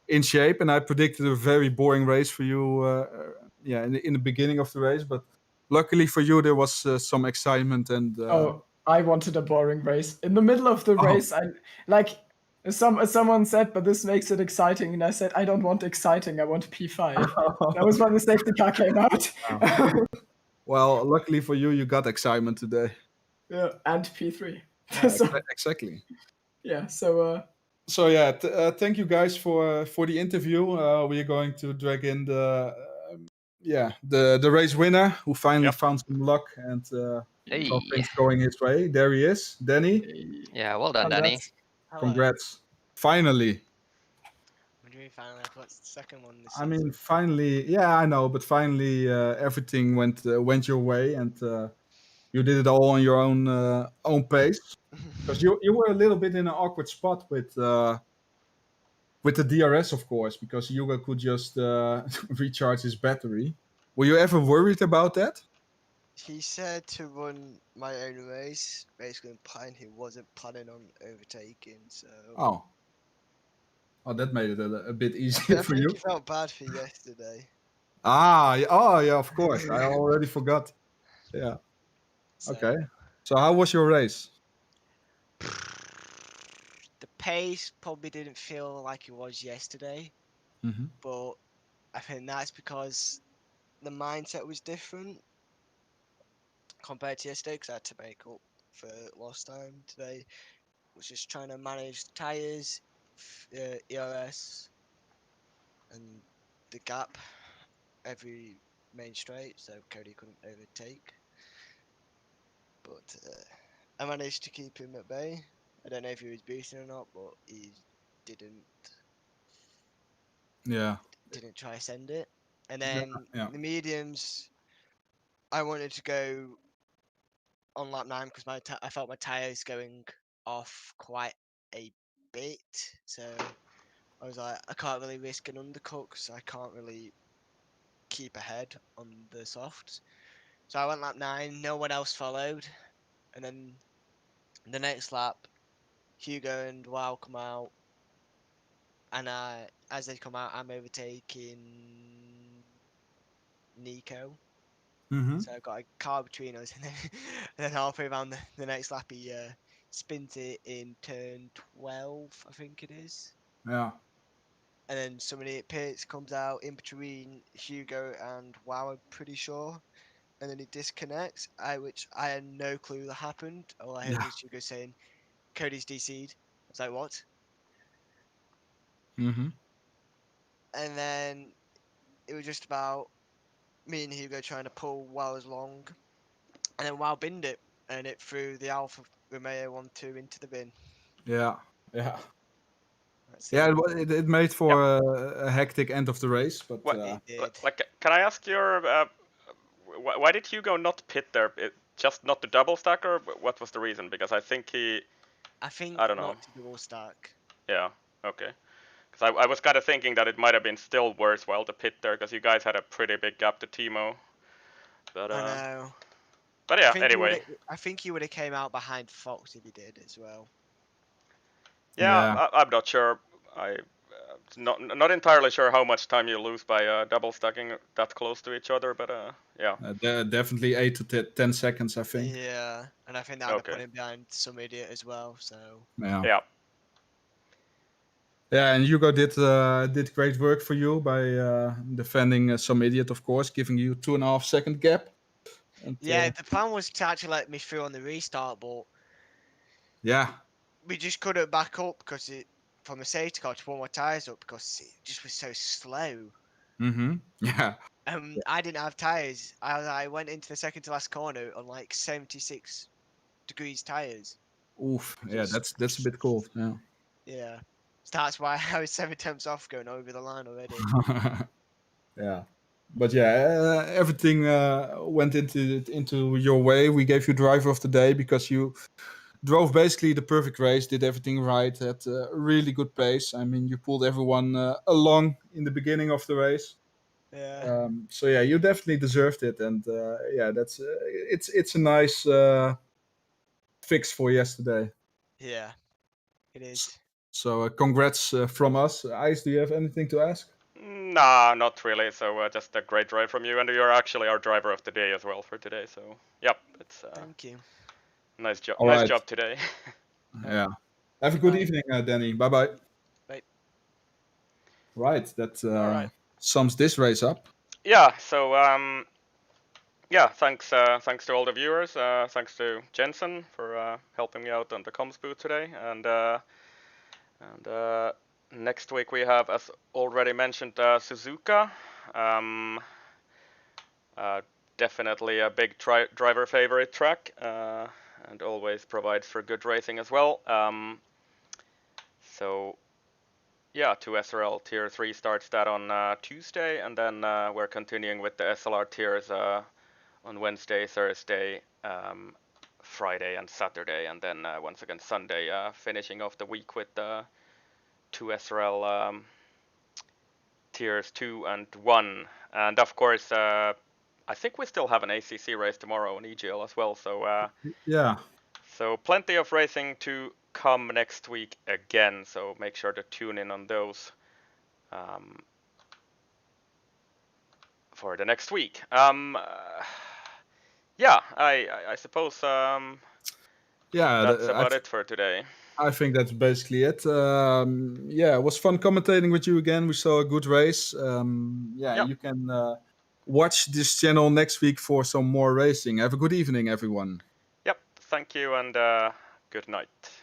in shape, and I predicted a very boring race for you in the beginning of the race, but luckily for you there was some excitement and I wanted a boring race. In the middle of the race, I like someone said, but this makes it exciting, and I said I don't want exciting, I want P5. That was when the safety car came out. Well, luckily for you, you got excitement today. Yeah, and P3. Exactly. Yeah. So thank you guys for the interview. We are going to drag in the race winner who finally found some luck and things going his way. There he is, Danny. Yeah, well done, Danny. Congrats. Finally. What do you mean finally? I thought it's the second one this I season. mean, finally. Yeah, I know, but finally, everything went your way, and you did it all on your own pace. Because you were a little bit in an awkward spot with the DRS, of course, because Hugo could just recharge his battery. Were you ever worried about that? He said to run my own race, basically implying he wasn't planning on overtaking. So Oh, that made it a bit I easier for think you. he felt bad for yesterday. Oh yeah, of course. I already forgot. Yeah. So, Okay. So how was your race? the pace probably didn't feel like it was yesterday, Mm-hmm. but I think that's because the mindset was different compared to yesterday. Because I had to make up for lost time today. Was just trying to manage the tires, ERS, and the gap every main straight, so Cody couldn't overtake. But I managed to keep him at bay. I don't know if he was boosting or not, but he didn't Yeah. try to send it. And Yeah, then yeah. the mediums, I wanted to go on lap 9 because I felt my tires going off quite a bit. So I was like, I can't really risk an undercut because I can't really keep ahead on the softs. So I went lap 9. No one else followed, and then the next lap, Hugo and Wow come out, and as they come out, I'm overtaking Nico. Mm-hmm. So I've got a car between us, and then halfway around the next lap, he spins it in turn 12, I think it is. Yeah. And then somebody at pits comes out in between Hugo and Wow, I'm pretty sure. And then he disconnects, which I had no clue that happened. All I heard Yeah. was Hugo saying, Cody's DC'd. I was like, what? Mm-hmm. And then it was just about me and Hugo trying to pull Wow's long. And then Wow binned it, and it threw the Alfa Romeo 1-2 into the bin. Yeah. Yeah. That's Yeah. it. It made for a hectic end of the race, but What? It did. Like, can I ask your why did Hugo not pit there? Just not the double stack, or what was the reason? Because I think I think I don't know. not to double stack. Yeah. Okay. Because I was kind of thinking that it might have been still worthwhile to pit there, because you guys had a pretty big gap to Timo. But I know. But yeah. Anyway. I think he would have came out behind Fox if he did as well. Yeah. Yeah. I'm not sure. I not entirely sure how much time you lose by double stacking that close to each other, but yeah. Definitely 8 to 10 seconds, I think. Yeah, and I think that would have Okay. put him behind some idiot as well. So Yeah. Yeah. Yeah, and Hugo did great work for you by defending some idiot, of course, giving you 2.5 second gap. And, yeah, the plan was to actually let me through on the restart, but yeah. we just couldn't back up because from the safety car to pull my tires up because it just was so slow. Mm-hmm. Yeah. I didn't have tires. I went into the second to last corner on like 76 degrees tires. Oof. Yeah, Just that's a bit cold. Yeah. yeah. So that's why I was 7 attempts off going over the line already. Yeah. But yeah, everything went into your way. We gave you driver of the day because you drove basically the perfect race, did everything right at a really good pace. I mean, you pulled everyone along in the beginning of the race. Yeah. So yeah, you definitely deserved it, and yeah, that's it's a nice fix for yesterday. Yeah. It is. So congrats from us. Ice, do you have anything to ask? Nah, not really. So just a great drive from you, and you're actually our driver of the day as well for today. So yep, it's Thank you. nice job. All Nice right. job today. Yeah. Have a good Bye. evening, Danny. Bye bye. Bye. Right. That Alright. sums this race up. Yeah. So yeah. Thanks to all the viewers. Thanks to Jensen for helping me out on the comms booth today. And next week we have, as already mentioned, Suzuka. Definitely a big driver favorite track, and always provides for good racing as well. So yeah, 2SRL Tier 3 starts that on Tuesday, and then we're continuing with the SLR tiers on Wednesday, Thursday, Friday, and Saturday, and then once again Sunday, finishing off the week with the 2SRL tiers 2 and 1. And of course, I think we still have an ACC race tomorrow in EGL as well, so Yeah. so plenty of racing to come next week again, so make sure to tune in on those for the next week. Yeah, I suppose Yeah, that's about it for today. I think that's basically it. Yeah, it was fun commentating with you again. We saw a good race. Yeah, Yep. you can watch this channel next week for some more racing. Have a good evening, everyone. Yep, thank you and good night.